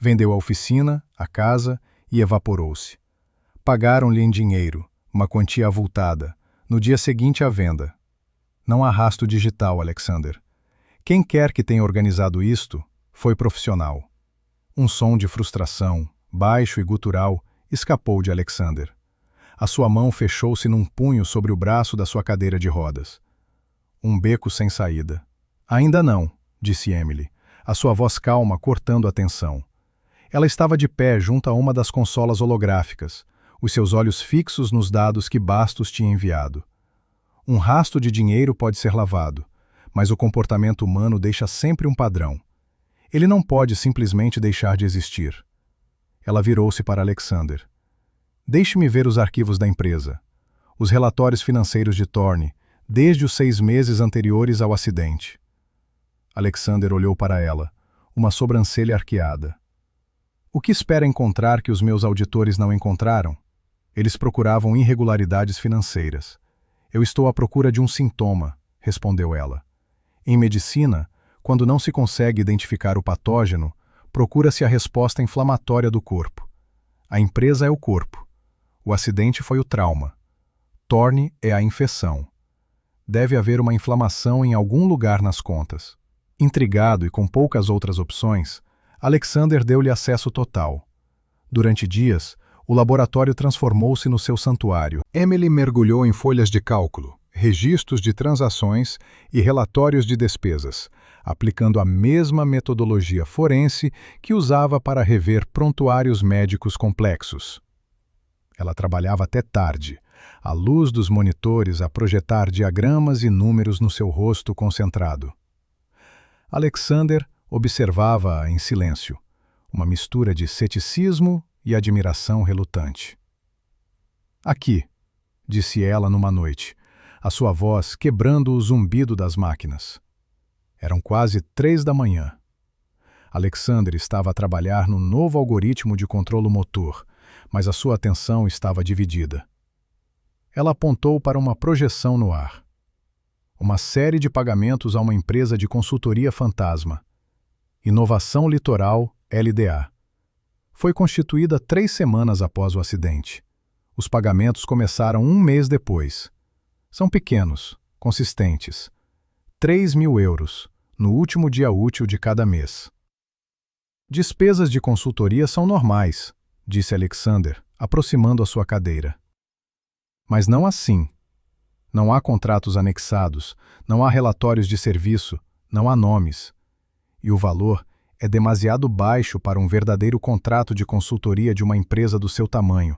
Vendeu a oficina, a casa e evaporou-se. Pagaram-lhe em dinheiro, uma quantia avultada, no dia seguinte à venda. Não há rastro digital, Alexander. Quem quer que tenha organizado isto, foi profissional. Um som de frustração, baixo e gutural, escapou de Alexander. A sua mão fechou-se num punho sobre o braço da sua cadeira de rodas. Um beco sem saída. "Ainda não", disse Emily, a sua voz calma cortando a tensão. Ela estava de pé junto a uma das consolas holográficas, os seus olhos fixos nos dados que Bastos tinha enviado. Um rastro de dinheiro pode ser lavado, mas o comportamento humano deixa sempre um padrão. Ele não pode simplesmente deixar de existir. Ela virou-se para Alexander. "Deixe-me ver os arquivos da empresa. Os relatórios financeiros de Thorne, desde os 6 meses anteriores ao acidente." Alexander olhou para ela, uma sobrancelha arqueada. "O que espera encontrar que os meus auditores não encontraram? Eles procuravam irregularidades financeiras. Eu estou à procura de um sintoma", respondeu ela. Em medicina, quando não se consegue identificar o patógeno, procura-se a resposta inflamatória do corpo. A empresa é o corpo. O acidente foi o trauma. Thorne é a infecção. Deve haver uma inflamação em algum lugar nas contas. Intrigado e com poucas outras opções, Alexander deu-lhe acesso total. Durante dias, o laboratório transformou-se no seu santuário. Emily mergulhou em folhas de cálculo, registros de transações e relatórios de despesas, aplicando a mesma metodologia forense que usava para rever prontuários médicos complexos. Ela trabalhava até tarde, à luz dos monitores a projetar diagramas e números no seu rosto concentrado. Alexander observava-a em silêncio, uma mistura de ceticismo e admiração relutante. Aqui, disse ela numa noite, a sua voz quebrando o zumbido das máquinas. Eram quase 3 da manhã. Alexander estava a trabalhar no novo algoritmo de controlo motor, mas a sua atenção estava dividida. Ela apontou para uma projeção no ar. Uma série de pagamentos a uma empresa de consultoria fantasma. Inovação Litoral, LDA. Foi constituída 3 semanas após o acidente. Os pagamentos começaram 1 mês depois. São pequenos, consistentes. 3.000 euros, no último dia útil de cada mês. Despesas de consultoria são normais, disse Alexander, aproximando a sua cadeira. Mas não assim. Não há contratos anexados, não há relatórios de serviço, não há nomes. E o valor é demasiado baixo para um verdadeiro contrato de consultoria de uma empresa do seu tamanho,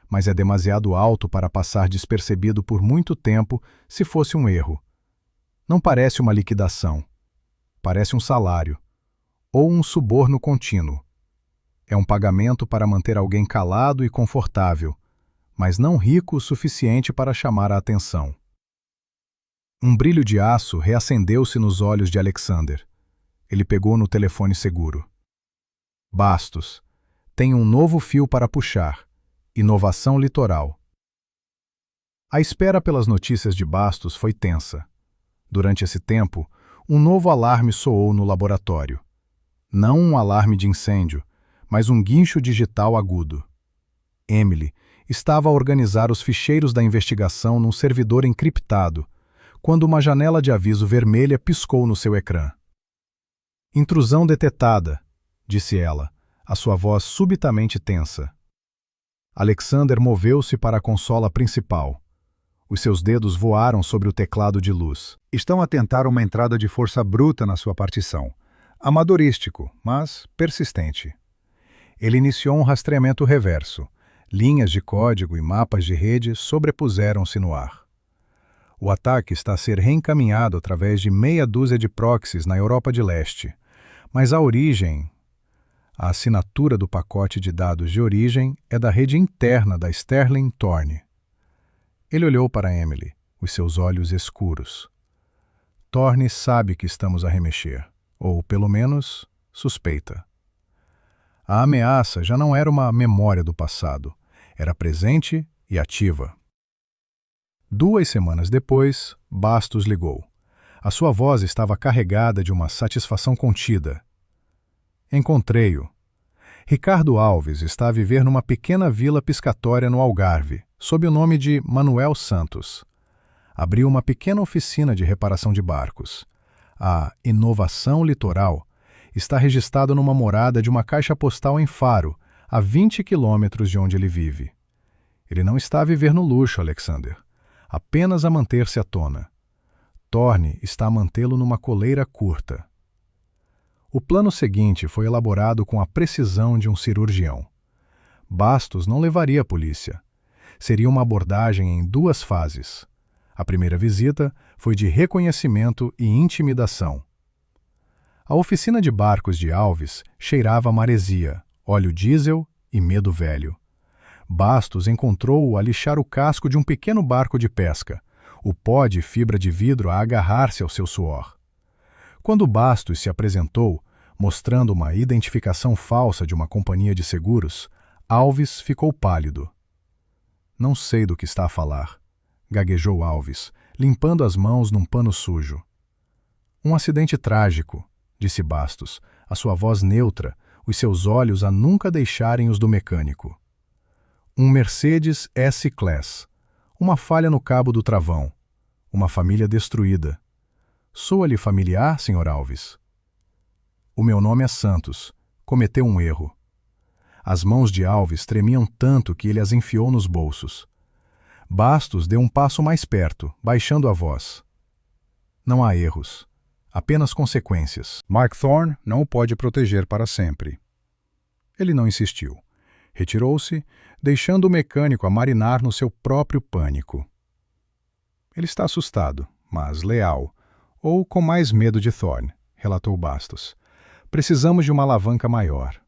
mas é demasiado alto para passar despercebido por muito tempo se fosse um erro. Não parece uma liquidação. Parece um salário. Ou um suborno contínuo. É um pagamento para manter alguém calado e confortável, mas não rico o suficiente para chamar a atenção. Um brilho de aço reacendeu-se nos olhos de Alexander. Ele pegou no telefone seguro. Bastos. Tem um novo fio para puxar. Inovação Litoral. A espera pelas notícias de Bastos foi tensa. Durante esse tempo, um novo alarme soou no laboratório. Não um alarme de incêndio, mas um guincho digital agudo. Emily estava a organizar os ficheiros da investigação num servidor encriptado, quando uma janela de aviso vermelha piscou no seu ecrã. Intrusão detetada, disse ela, a sua voz subitamente tensa. Alexander moveu-se para a consola principal. Os seus dedos voaram sobre o teclado de luz. Estão a tentar uma entrada de força bruta na sua partição. Amadorístico, mas persistente. Ele iniciou um rastreamento reverso. Linhas de código e mapas de rede sobrepuseram-se no ar. O ataque está a ser reencaminhado através de meia dúzia de proxies na Europa de Leste, mas a origem, a assinatura do pacote de dados de origem é da rede interna da Sterling Thorne. Ele olhou para Emily, os seus olhos escuros. Thorne sabe que estamos a remexer, ou, pelo menos, suspeita. A ameaça já não era uma memória do passado, era presente e ativa. 2 semanas depois, Bastos ligou. A sua voz estava carregada de uma satisfação contida. Encontrei-o. Ricardo Alves está a viver numa pequena vila piscatória no Algarve, sob o nome de Manuel Santos. Abriu uma pequena oficina de reparação de barcos. A Inovação Litoral está registrada numa morada de uma caixa postal em Faro, a 20 quilômetros de onde ele vive. Ele não está a viver no luxo, Alexander. Apenas a manter-se à tona. Thorne está a mantê-lo numa coleira curta. O plano seguinte foi elaborado com a precisão de um cirurgião. Bastos não levaria a polícia. Seria uma abordagem em 2 fases. A primeira visita foi de reconhecimento e intimidação. A oficina de barcos de Alves cheirava a maresia, óleo diesel e medo velho. Bastos encontrou-o a lixar o casco de um pequeno barco de pesca, o pó de fibra de vidro a agarrar-se ao seu suor. Quando Bastos se apresentou, mostrando uma identificação falsa de uma companhia de seguros, Alves ficou pálido. Não sei do que está a falar, gaguejou Alves, limpando as mãos num pano sujo. Um acidente trágico, disse Bastos, a sua voz neutra, os seus olhos a nunca deixarem os do mecânico. Um Mercedes S-Class, uma falha no cabo do travão, uma família destruída. Soa-lhe familiar, Sr. Alves? O meu nome é Santos. Cometeu um erro. As mãos de Alves tremiam tanto que ele as enfiou nos bolsos. Bastos deu um passo mais perto, baixando a voz. Não há erros, apenas consequências. Mark Thorne não o pode proteger para sempre. Ele não insistiu. Retirou-se, deixando o mecânico a marinar no seu próprio pânico. Ele está assustado, mas leal, ou com mais medo de Thorne, relatou Bastos. Precisamos de uma alavanca maior.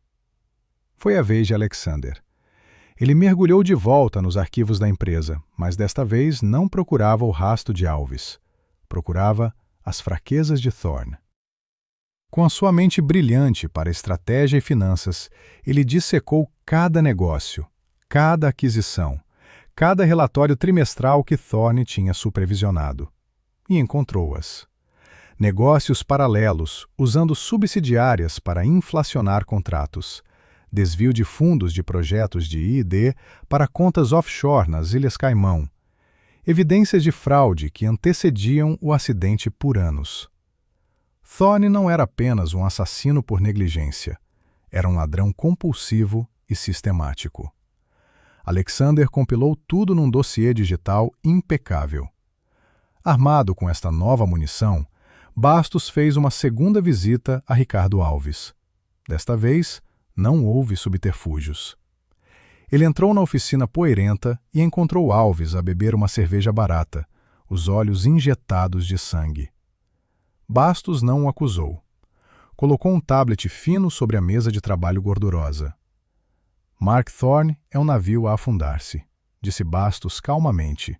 Foi a vez de Alexander. Ele mergulhou de volta nos arquivos da empresa, mas desta vez não procurava o rastro de Alves. Procurava as fraquezas de Thorne. Com a sua mente brilhante para estratégia e finanças, ele dissecou cada negócio, cada aquisição, cada relatório trimestral que Thorne tinha supervisionado. E encontrou-as. Negócios paralelos, usando subsidiárias para inflacionar contratos. Desvio de fundos de projetos de I&D para contas offshore nas Ilhas Caimão. Evidências de fraude que antecediam o acidente por anos. Thorne não era apenas um assassino por negligência. Era um ladrão compulsivo e sistemático. Alexander compilou tudo num dossiê digital impecável. Armado com esta nova munição, Bastos fez uma segunda visita a Ricardo Alves. Desta vez, não houve subterfúgios. Ele entrou na oficina poeirenta e encontrou Alves a beber uma cerveja barata, os olhos injetados de sangue. Bastos não o acusou. Colocou um tablet fino sobre a mesa de trabalho gordurosa. Mark Thorne é um navio a afundar-se, disse Bastos calmamente.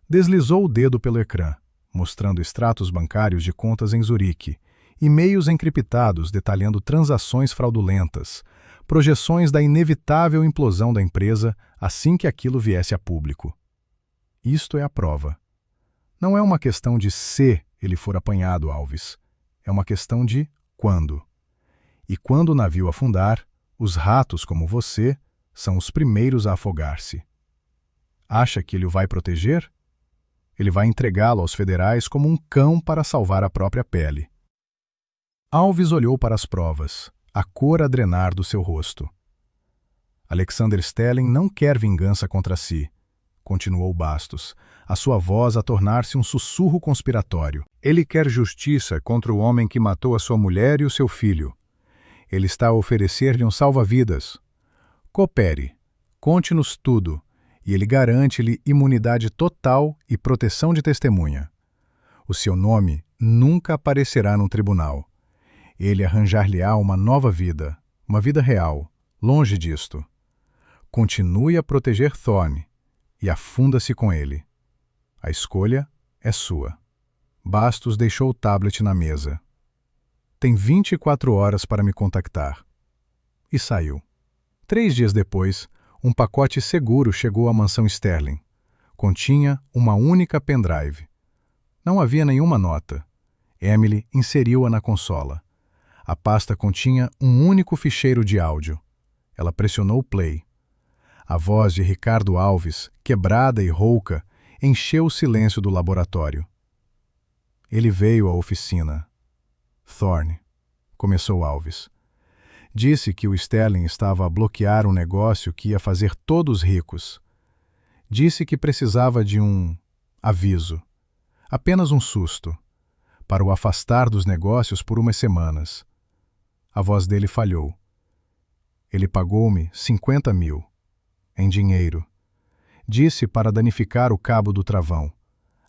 Deslizou o dedo pelo ecrã, mostrando extratos bancários de contas em Zurique, e-mails encriptados detalhando transações fraudulentas, projeções da inevitável implosão da empresa assim que aquilo viesse a público. Isto é a prova. Não é uma questão de se ele for apanhado, Alves. É uma questão de quando. E quando o navio afundar, os ratos como você são os primeiros a afogar-se. Acha que ele o vai proteger? Ele vai entregá-lo aos federais como um cão para salvar a própria pele. Alves olhou para as provas, a cor a drenar do seu rosto. Alexander Stelling não quer vingança contra si, continuou Bastos, a sua voz a tornar-se um sussurro conspiratório. Ele quer justiça contra o homem que matou a sua mulher e o seu filho. Ele está a oferecer-lhe um salva-vidas. Coopere, conte-nos tudo, e ele garante-lhe imunidade total e proteção de testemunha. O seu nome nunca aparecerá num tribunal. Ele arranjar-lhe-á uma nova vida, uma vida real, longe disto. Continue a proteger Thorne e afunda-se com ele. A escolha é sua. Bastos deixou o tablet na mesa. Tem 24 horas para me contactar. E saiu. 3 dias depois, um pacote seguro chegou à mansão Sterling. Continha uma única pendrive. Não havia nenhuma nota. Emily inseriu-a na consola. A pasta continha um único ficheiro de áudio. Ela pressionou play. A voz de Ricardo Alves, quebrada e rouca, encheu o silêncio do laboratório. Ele veio à oficina. Thorne, começou Alves. Disse que o Sterling estava a bloquear um negócio que ia fazer todos ricos. Disse que precisava de um aviso, apenas um susto, para o afastar dos negócios por umas semanas. A voz dele falhou. Ele pagou-me 50 mil, em dinheiro. Disse para danificar o cabo do travão,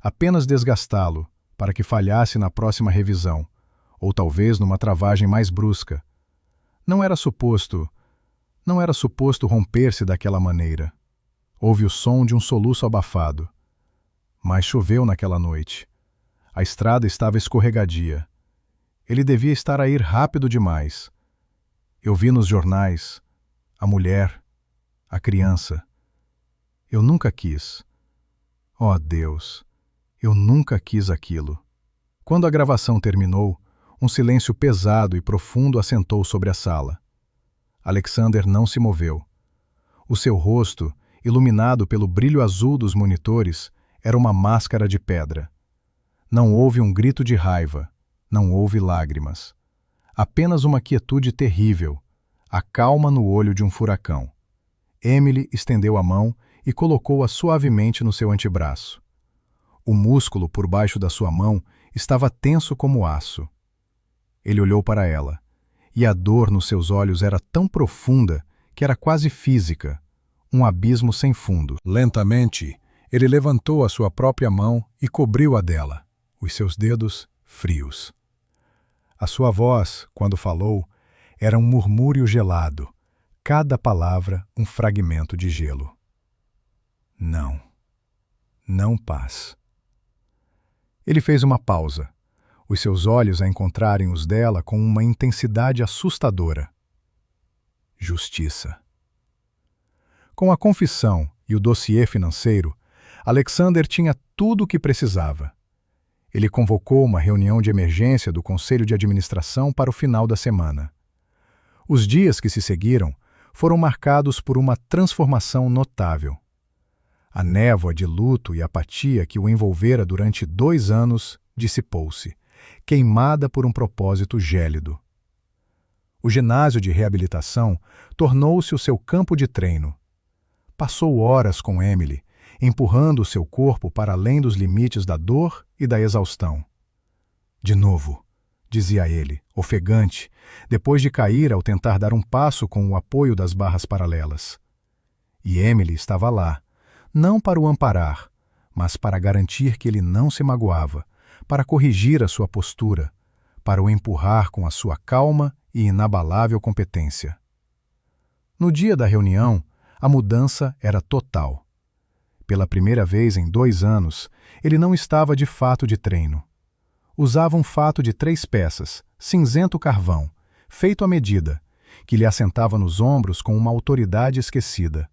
apenas desgastá-lo, para que falhasse na próxima revisão, ou talvez numa travagem mais brusca. Não era suposto romper-se daquela maneira. Houve o som de um soluço abafado. Mas choveu naquela noite. A estrada estava escorregadia. Ele devia estar a ir rápido demais. Eu vi nos jornais a mulher, a criança. Eu nunca quis. Oh, Deus, eu nunca quis aquilo. Quando a gravação terminou, um silêncio pesado e profundo assentou sobre a sala. Alexander não se moveu. O seu rosto, iluminado pelo brilho azul dos monitores, era uma máscara de pedra. Não houve um grito de raiva, não houve lágrimas. Apenas uma quietude terrível, a calma no olho de um furacão. Emily estendeu a mão e colocou-a suavemente no seu antebraço. O músculo por baixo da sua mão estava tenso como aço. Ele olhou para ela, e a dor nos seus olhos era tão profunda que era quase física, um abismo sem fundo. Lentamente, ele levantou a sua própria mão e cobriu a dela, os seus dedos frios. A sua voz, quando falou, era um murmúrio gelado, cada palavra um fragmento de gelo. Não. Não paz. Ele fez uma pausa, os seus olhos a encontrarem os dela com uma intensidade assustadora. Justiça. Com a confissão e o dossiê financeiro, Alexander tinha tudo o que precisava. Ele convocou uma reunião de emergência do Conselho de Administração para o final da semana. Os dias que se seguiram foram marcados por uma transformação notável. A névoa de luto e apatia que o envolvera durante 2 anos dissipou-se, queimada por um propósito gélido. O ginásio de reabilitação tornou-se o seu campo de treino. Passou horas com Emily, empurrando o seu corpo para além dos limites da dor e da exaustão. De novo, dizia ele, ofegante, depois de cair ao tentar dar um passo com o apoio das barras paralelas. E Emily estava lá, não para o amparar, mas para garantir que ele não se magoava, para corrigir a sua postura, para o empurrar com a sua calma e inabalável competência. No dia da reunião, a mudança era total. Pela primeira vez em 2 anos, ele não estava de fato de treino. Usava um fato de 3 peças, cinzento carvão, feito à medida, que lhe assentava nos ombros com uma autoridade esquecida.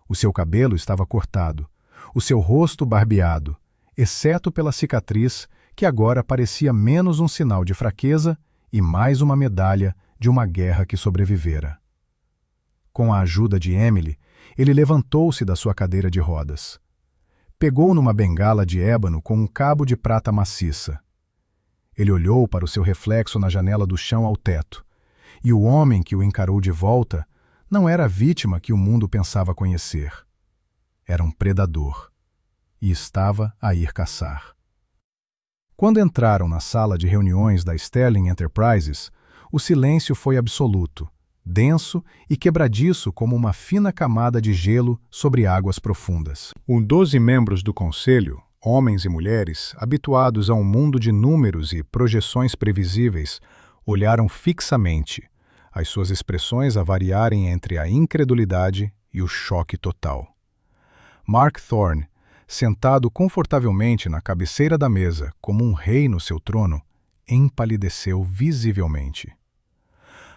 O seu cabelo estava cortado, o seu rosto barbeado, exceto pela cicatriz que agora parecia menos um sinal de fraqueza e mais uma medalha de uma guerra que sobrevivera. Com a ajuda de Emily, ele levantou-se da sua cadeira de rodas. Pegou numa bengala de ébano com um cabo de prata maciça. Ele olhou para o seu reflexo na janela do chão ao teto, e o homem que o encarou de volta não era a vítima que o mundo pensava conhecer. Era um predador, e estava a ir caçar. Quando entraram na sala de reuniões da Sterling Enterprises, o silêncio foi absoluto, denso e quebradiço como uma fina camada de gelo sobre águas profundas. Os 12 membros do conselho, homens e mulheres, habituados a um mundo de números e projeções previsíveis, olharam fixamente, as suas expressões a variarem entre a incredulidade e o choque total. Mark Thorne, sentado confortavelmente na cabeceira da mesa, como um rei no seu trono, empalideceu visivelmente.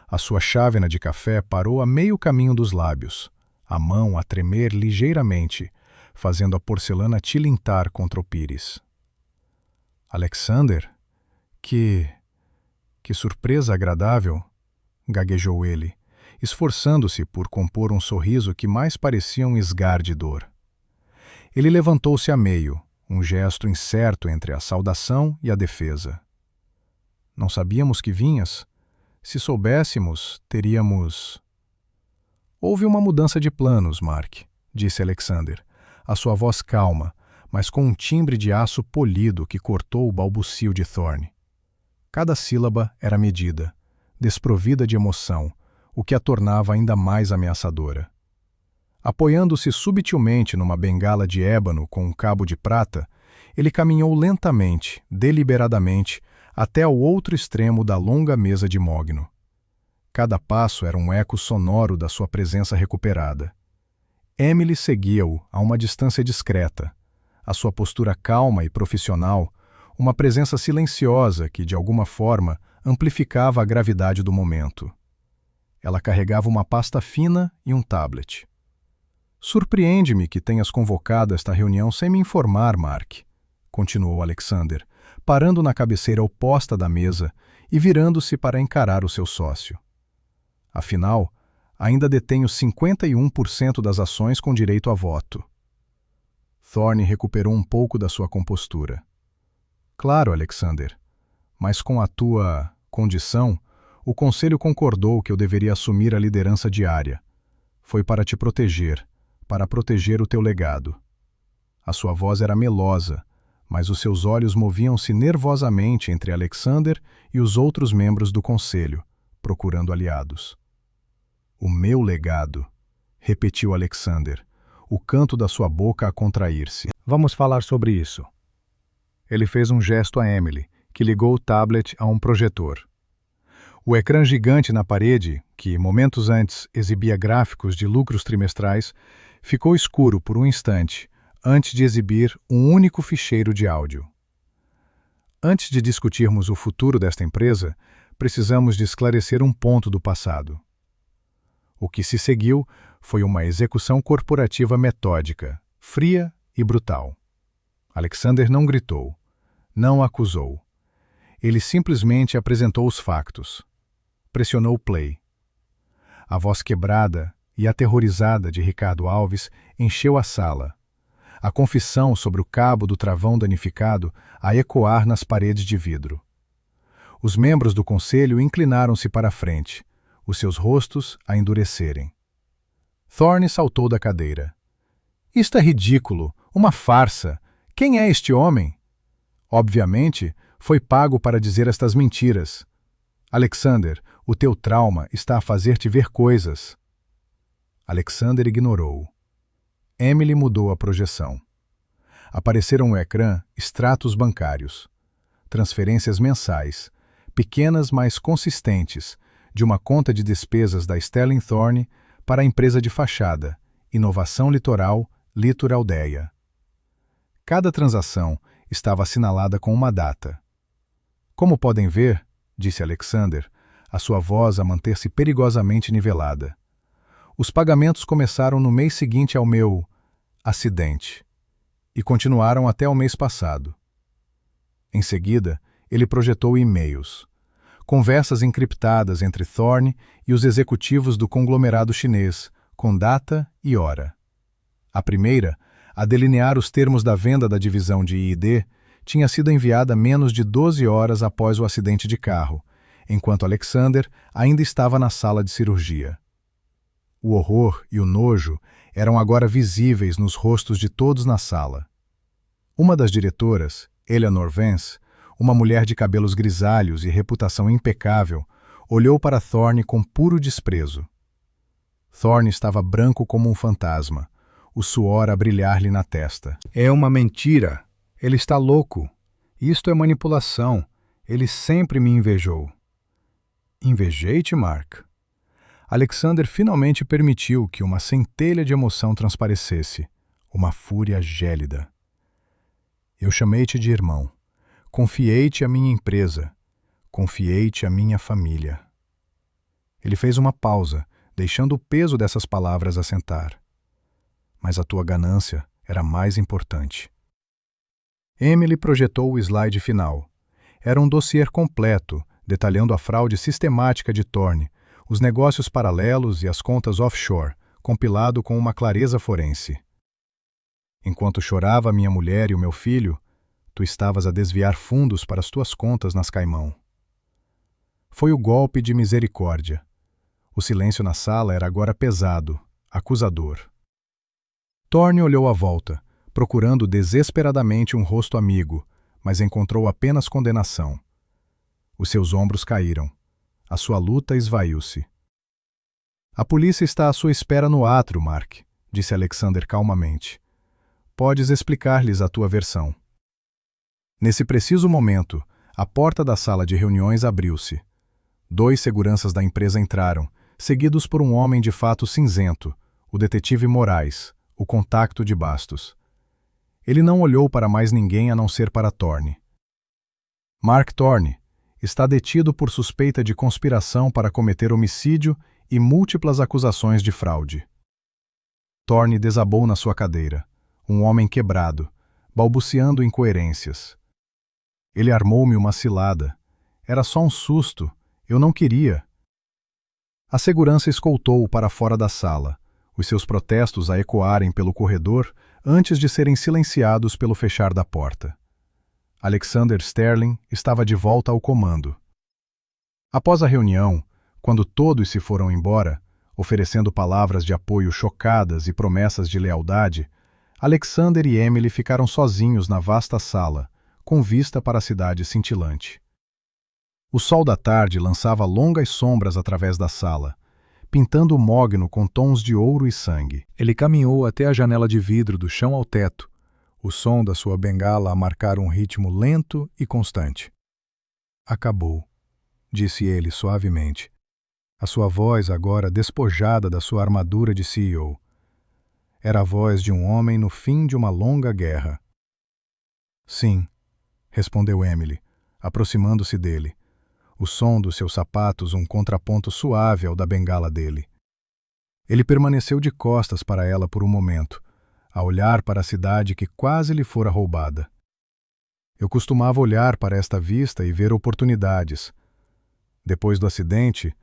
A sua chávena de café parou a meio caminho dos lábios, a mão a tremer ligeiramente, fazendo a porcelana tilintar contra o pires. Alexander? Que surpresa agradável! Gaguejou ele, esforçando-se por compor um sorriso que mais parecia um esgar de dor. Ele levantou-se a meio, um gesto incerto entre a saudação e a defesa. Não sabíamos que vinhas? Se soubéssemos, teríamos... Houve uma mudança de planos, Mark, disse Alexander, a sua voz calma, mas com um timbre de aço polido que cortou o balbucio de Thorne. Cada sílaba era medida, desprovida de emoção, o que a tornava ainda mais ameaçadora. Apoiando-se subtilmente numa bengala de ébano com um cabo de prata, ele caminhou lentamente, deliberadamente, até ao outro extremo da longa mesa de mogno. Cada passo era um eco sonoro da sua presença recuperada. Emily seguia-o a uma distância discreta, a sua postura calma e profissional, uma presença silenciosa que, de alguma forma, amplificava a gravidade do momento. Ela carregava uma pasta fina e um tablet. Surpreende-me que tenhas convocado esta reunião sem me informar, Mark, continuou Alexander, parando na cabeceira oposta da mesa e virando-se para encarar o seu sócio. Afinal, ainda detenho 51% das ações com direito a voto. Thorne recuperou um pouco da sua compostura. Claro, Alexander, mas com a tua condição, o conselho concordou que eu deveria assumir a liderança diária. Foi para te proteger, para proteger o teu legado. A sua voz era melosa, mas os seus olhos moviam-se nervosamente entre Alexander e os outros membros do conselho, procurando aliados. O meu legado, repetiu Alexander, o canto da sua boca a contrair-se. Vamos falar sobre isso. Ele fez um gesto a Emily, que ligou o tablet a um projetor. O ecrã gigante na parede, que momentos antes exibia gráficos de lucros trimestrais, ficou escuro por um instante, antes de exibir um único ficheiro de áudio. Antes de discutirmos o futuro desta empresa, precisamos de esclarecer um ponto do passado. O que se seguiu foi uma execução corporativa metódica, fria e brutal. Alexander não gritou, não acusou. Ele simplesmente apresentou os factos. Pressionou play. A voz quebrada e aterrorizada de Ricardo Alves encheu a sala. A confissão sobre o cabo do travão danificado a ecoar nas paredes de vidro. Os membros do conselho inclinaram-se para a frente, os seus rostos a endurecerem. Thorne saltou da cadeira. Isto é ridículo, uma farsa. Quem é este homem? Obviamente, foi pago para dizer estas mentiras. Alexander, o teu trauma está a fazer-te ver coisas. Alexander ignorou. Emily mudou a projeção. Apareceram no ecrã extratos bancários, transferências mensais, pequenas mas consistentes, de uma conta de despesas da Sterling Thorne para a empresa de fachada, Inovação Litoral, Litor Aldeia. Cada transação estava assinalada com uma data. Como podem ver, disse Alexander, a sua voz a manter-se perigosamente nivelada. Os pagamentos começaram no mês seguinte ao meu acidente e continuaram até o mês passado. Em seguida, ele projetou e-mails, conversas encriptadas entre Thorne e os executivos do conglomerado chinês, com data e hora. A primeira, a delinear os termos da venda da divisão de I&D, tinha sido enviada menos de 12 horas após o acidente de carro, enquanto Alexander ainda estava na sala de cirurgia. O horror e o nojo eram agora visíveis nos rostos de todos na sala. Uma das diretoras, Eleanor Vance, uma mulher de cabelos grisalhos e reputação impecável, olhou para Thorne com puro desprezo. Thorne estava branco como um fantasma, o suor a brilhar-lhe na testa. É uma mentira. Ele está louco. Isto é manipulação. Ele sempre me invejou. Invejei-te, Mark? Alexander finalmente permitiu que uma centelha de emoção transparecesse, uma fúria gélida. Eu chamei-te de irmão. Confiei-te a minha empresa. Confiei-te a minha família. Ele fez uma pausa, deixando o peso dessas palavras assentar. Mas a tua ganância era mais importante. Emily projetou o slide final. Era um dossiê completo, detalhando a fraude sistemática de Thorne, os negócios paralelos e as contas offshore, compilado com uma clareza forense. Enquanto chorava minha mulher e o meu filho, tu estavas a desviar fundos para as tuas contas nas Caimão. Foi o golpe de misericórdia. O silêncio na sala era agora pesado, acusador. Thorne olhou à volta, procurando desesperadamente um rosto amigo, mas encontrou apenas condenação. Os seus ombros caíram. A sua luta esvaiu-se. A polícia está à sua espera no átrio, Mark, disse Alexander calmamente. Podes explicar-lhes a tua versão. Nesse preciso momento, a porta da sala de reuniões abriu-se. 2 seguranças da empresa entraram, seguidos por um homem de fato cinzento, o detetive Moraes, o contacto de Bastos. Ele não olhou para mais ninguém a não ser para Thorne. Mark Thorne está detido por suspeita de conspiração para cometer homicídio e múltiplas acusações de fraude. Thorne desabou na sua cadeira, um homem quebrado, balbuciando incoerências. Ele armou-me uma cilada. Era só um susto. Eu não queria. A segurança escoltou-o para fora da sala, os seus protestos a ecoarem pelo corredor, antes de serem silenciados pelo fechar da porta. Alexander Sterling estava de volta ao comando. Após a reunião, quando todos se foram embora, oferecendo palavras de apoio chocadas e promessas de lealdade, Alexander e Emily ficaram sozinhos na vasta sala, com vista para a cidade cintilante. O sol da tarde lançava longas sombras através da sala, pintando o mogno com tons de ouro e sangue. Ele caminhou até a janela de vidro do chão ao teto, o som da sua bengala a marcar um ritmo lento e constante. Acabou, disse ele suavemente, a sua voz agora despojada da sua armadura de CEO. Era a voz de um homem no fim de uma longa guerra. Sim, respondeu Emily, aproximando-se dele, o som dos seus sapatos um contraponto suave ao da bengala dele. Ele permaneceu de costas para ela por um momento, a olhar para a cidade que quase lhe fora roubada. Eu costumava olhar para esta vista e ver oportunidades. Depois do acidente,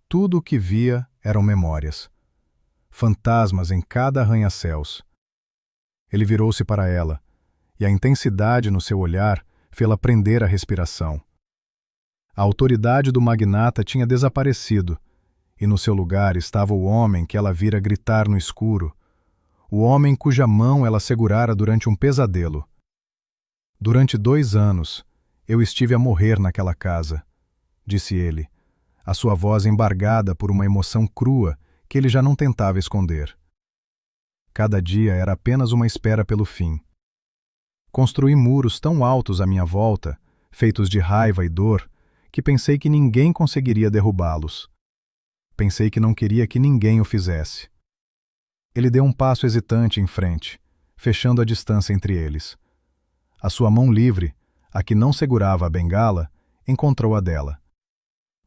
tudo o que via eram memórias. Fantasmas em cada arranha-céus. Ele virou-se para ela, e a intensidade no seu olhar fê-la prender a respiração. A autoridade do magnata tinha desaparecido, e no seu lugar estava o homem que ela vira gritar no escuro, o homem cuja mão ela segurara durante um pesadelo. Durante 2 anos, eu estive a morrer naquela casa, disse ele, a sua voz embargada por uma emoção crua que ele já não tentava esconder. Cada dia era apenas uma espera pelo fim. Construí muros tão altos à minha volta, feitos de raiva e dor, que pensei que ninguém conseguiria derrubá-los. Pensei que não queria que ninguém o fizesse. Ele deu um passo hesitante em frente, fechando a distância entre eles. A sua mão livre, a que não segurava a bengala, encontrou a dela.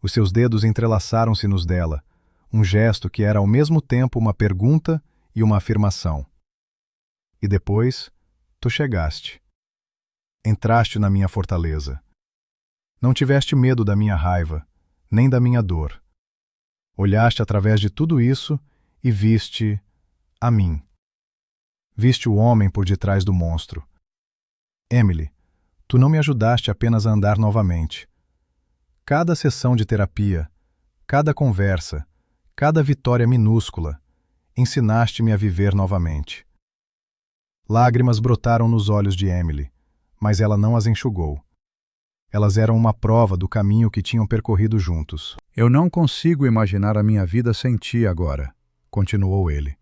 Os seus dedos entrelaçaram-se nos dela, um gesto que era ao mesmo tempo uma pergunta e uma afirmação. E depois, tu chegaste. Entraste na minha fortaleza. Não tiveste medo da minha raiva, nem da minha dor. Olhaste através de tudo isso e viste a mim. Viste o homem por detrás do monstro. Emily, tu não me ajudaste apenas a andar novamente. Cada sessão de terapia, cada conversa, cada vitória minúscula, ensinaste-me a viver novamente. Lágrimas brotaram nos olhos de Emily, mas ela não as enxugou. Elas eram uma prova do caminho que tinham percorrido juntos. Eu não consigo imaginar a minha vida sem ti agora, continuou ele.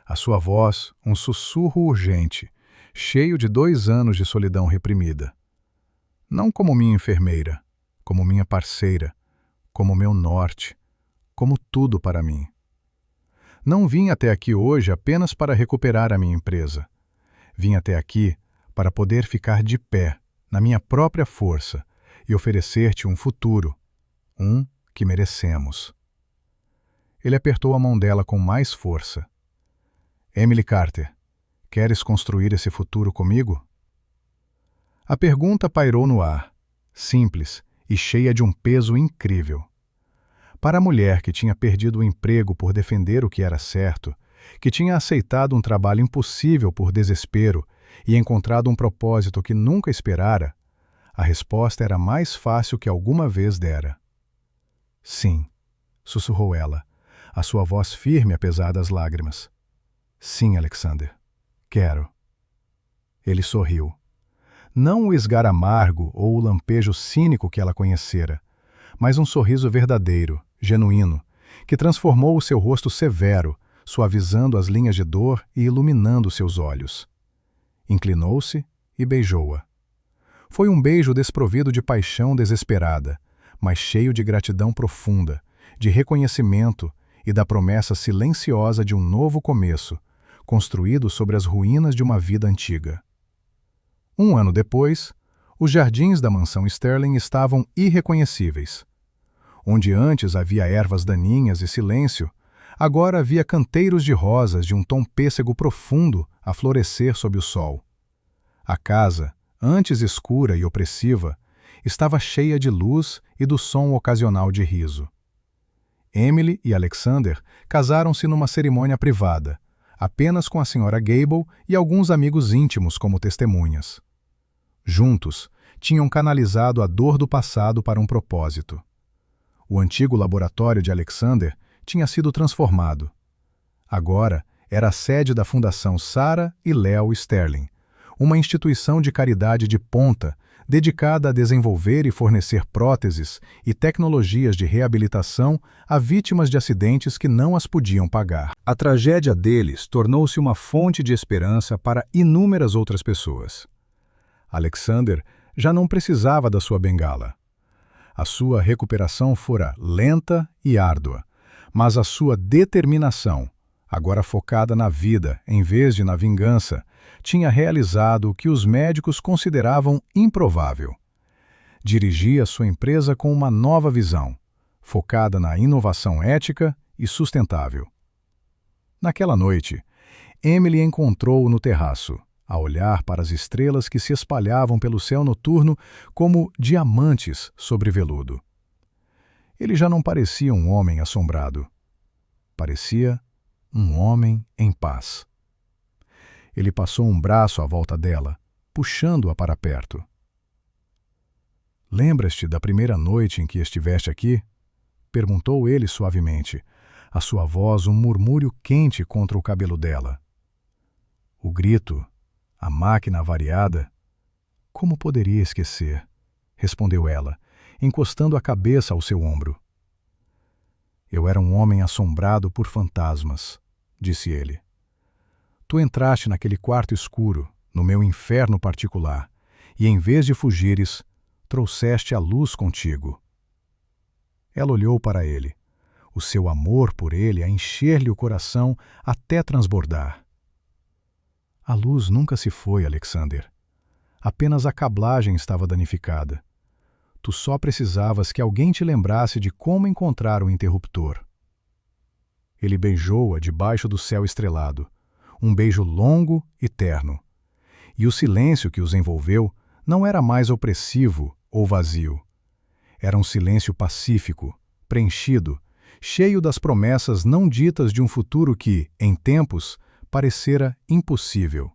A sua voz, um sussurro urgente, cheio de 2 anos de solidão reprimida. Não como minha enfermeira, como minha parceira, como meu norte, como tudo para mim. Não vim até aqui hoje apenas para recuperar a minha empresa. Vim até aqui para poder ficar de pé, na minha própria força, e oferecer-te um futuro, um que merecemos. Ele apertou a mão dela com mais força. Emily Carter, queres construir esse futuro comigo? A pergunta pairou no ar, simples e cheia de um peso incrível. Para a mulher que tinha perdido o emprego por defender o que era certo, que tinha aceitado um trabalho impossível por desespero e encontrado um propósito que nunca esperara, a resposta era mais fácil que alguma vez dera. Sim, sussurrou ela, a sua voz firme apesar das lágrimas. Sim, Alexander, quero. Ele sorriu. Não o esgar amargo ou o lampejo cínico que ela conhecera, mas um sorriso verdadeiro, genuíno, que transformou o seu rosto severo, suavizando as linhas de dor e iluminando seus olhos. Inclinou-se e beijou-a. Foi um beijo desprovido de paixão desesperada, mas cheio de gratidão profunda, de reconhecimento e da promessa silenciosa de um novo começo, construído sobre as ruínas de uma vida antiga. 1 ano depois, os jardins da mansão Sterling estavam irreconhecíveis. Onde antes havia ervas daninhas e silêncio, agora havia canteiros de rosas de um tom pêssego profundo a florescer sob o sol. A casa, antes escura e opressiva, estava cheia de luz e do som ocasional de riso. Emily e Alexander casaram-se numa cerimônia privada, apenas com a Sra. Gable e alguns amigos íntimos como testemunhas. Juntos, tinham canalizado a dor do passado para um propósito. O antigo laboratório de Alexander tinha sido transformado. Agora era a sede da Fundação Sarah e Leo Sterling, uma instituição de caridade de ponta dedicada a desenvolver e fornecer próteses e tecnologias de reabilitação a vítimas de acidentes que não as podiam pagar. A tragédia deles tornou-se uma fonte de esperança para inúmeras outras pessoas. Alexander já não precisava da sua bengala. A sua recuperação fora lenta e árdua, mas a sua determinação, agora focada na vida em vez de na vingança, tinha realizado o que os médicos consideravam improvável. Dirigia sua empresa com uma nova visão, focada na inovação ética e sustentável. Naquela noite, Emily encontrou-o no terraço, a olhar para as estrelas que se espalhavam pelo céu noturno como diamantes sobre veludo. Ele já não parecia um homem assombrado. Parecia um homem em paz. Ele passou um braço à volta dela, puxando-a para perto. "Lembras-te da primeira noite em que estiveste aqui?" perguntou ele suavemente, a sua voz um murmúrio quente contra o cabelo dela. O grito, a máquina avariada. "Como poderia esquecer?" respondeu ela, encostando a cabeça ao seu ombro. "Eu era um homem assombrado por fantasmas", disse ele. "Tu entraste naquele quarto escuro, no meu inferno particular, e em vez de fugires, trouxeste a luz contigo." Ela olhou para ele, o seu amor por ele a encher-lhe o coração até transbordar. "A luz nunca se foi, Alexander. Apenas a cablagem estava danificada. Tu só precisavas que alguém te lembrasse de como encontrar o interruptor." Ele beijou-a debaixo do céu estrelado, um beijo longo e terno. E o silêncio que os envolveu não era mais opressivo ou vazio. Era um silêncio pacífico, preenchido, cheio das promessas não ditas de um futuro que, em tempos, parecera impossível.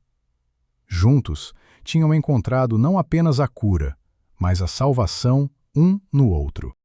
Juntos, tinham encontrado não apenas a cura, mas a salvação um no outro.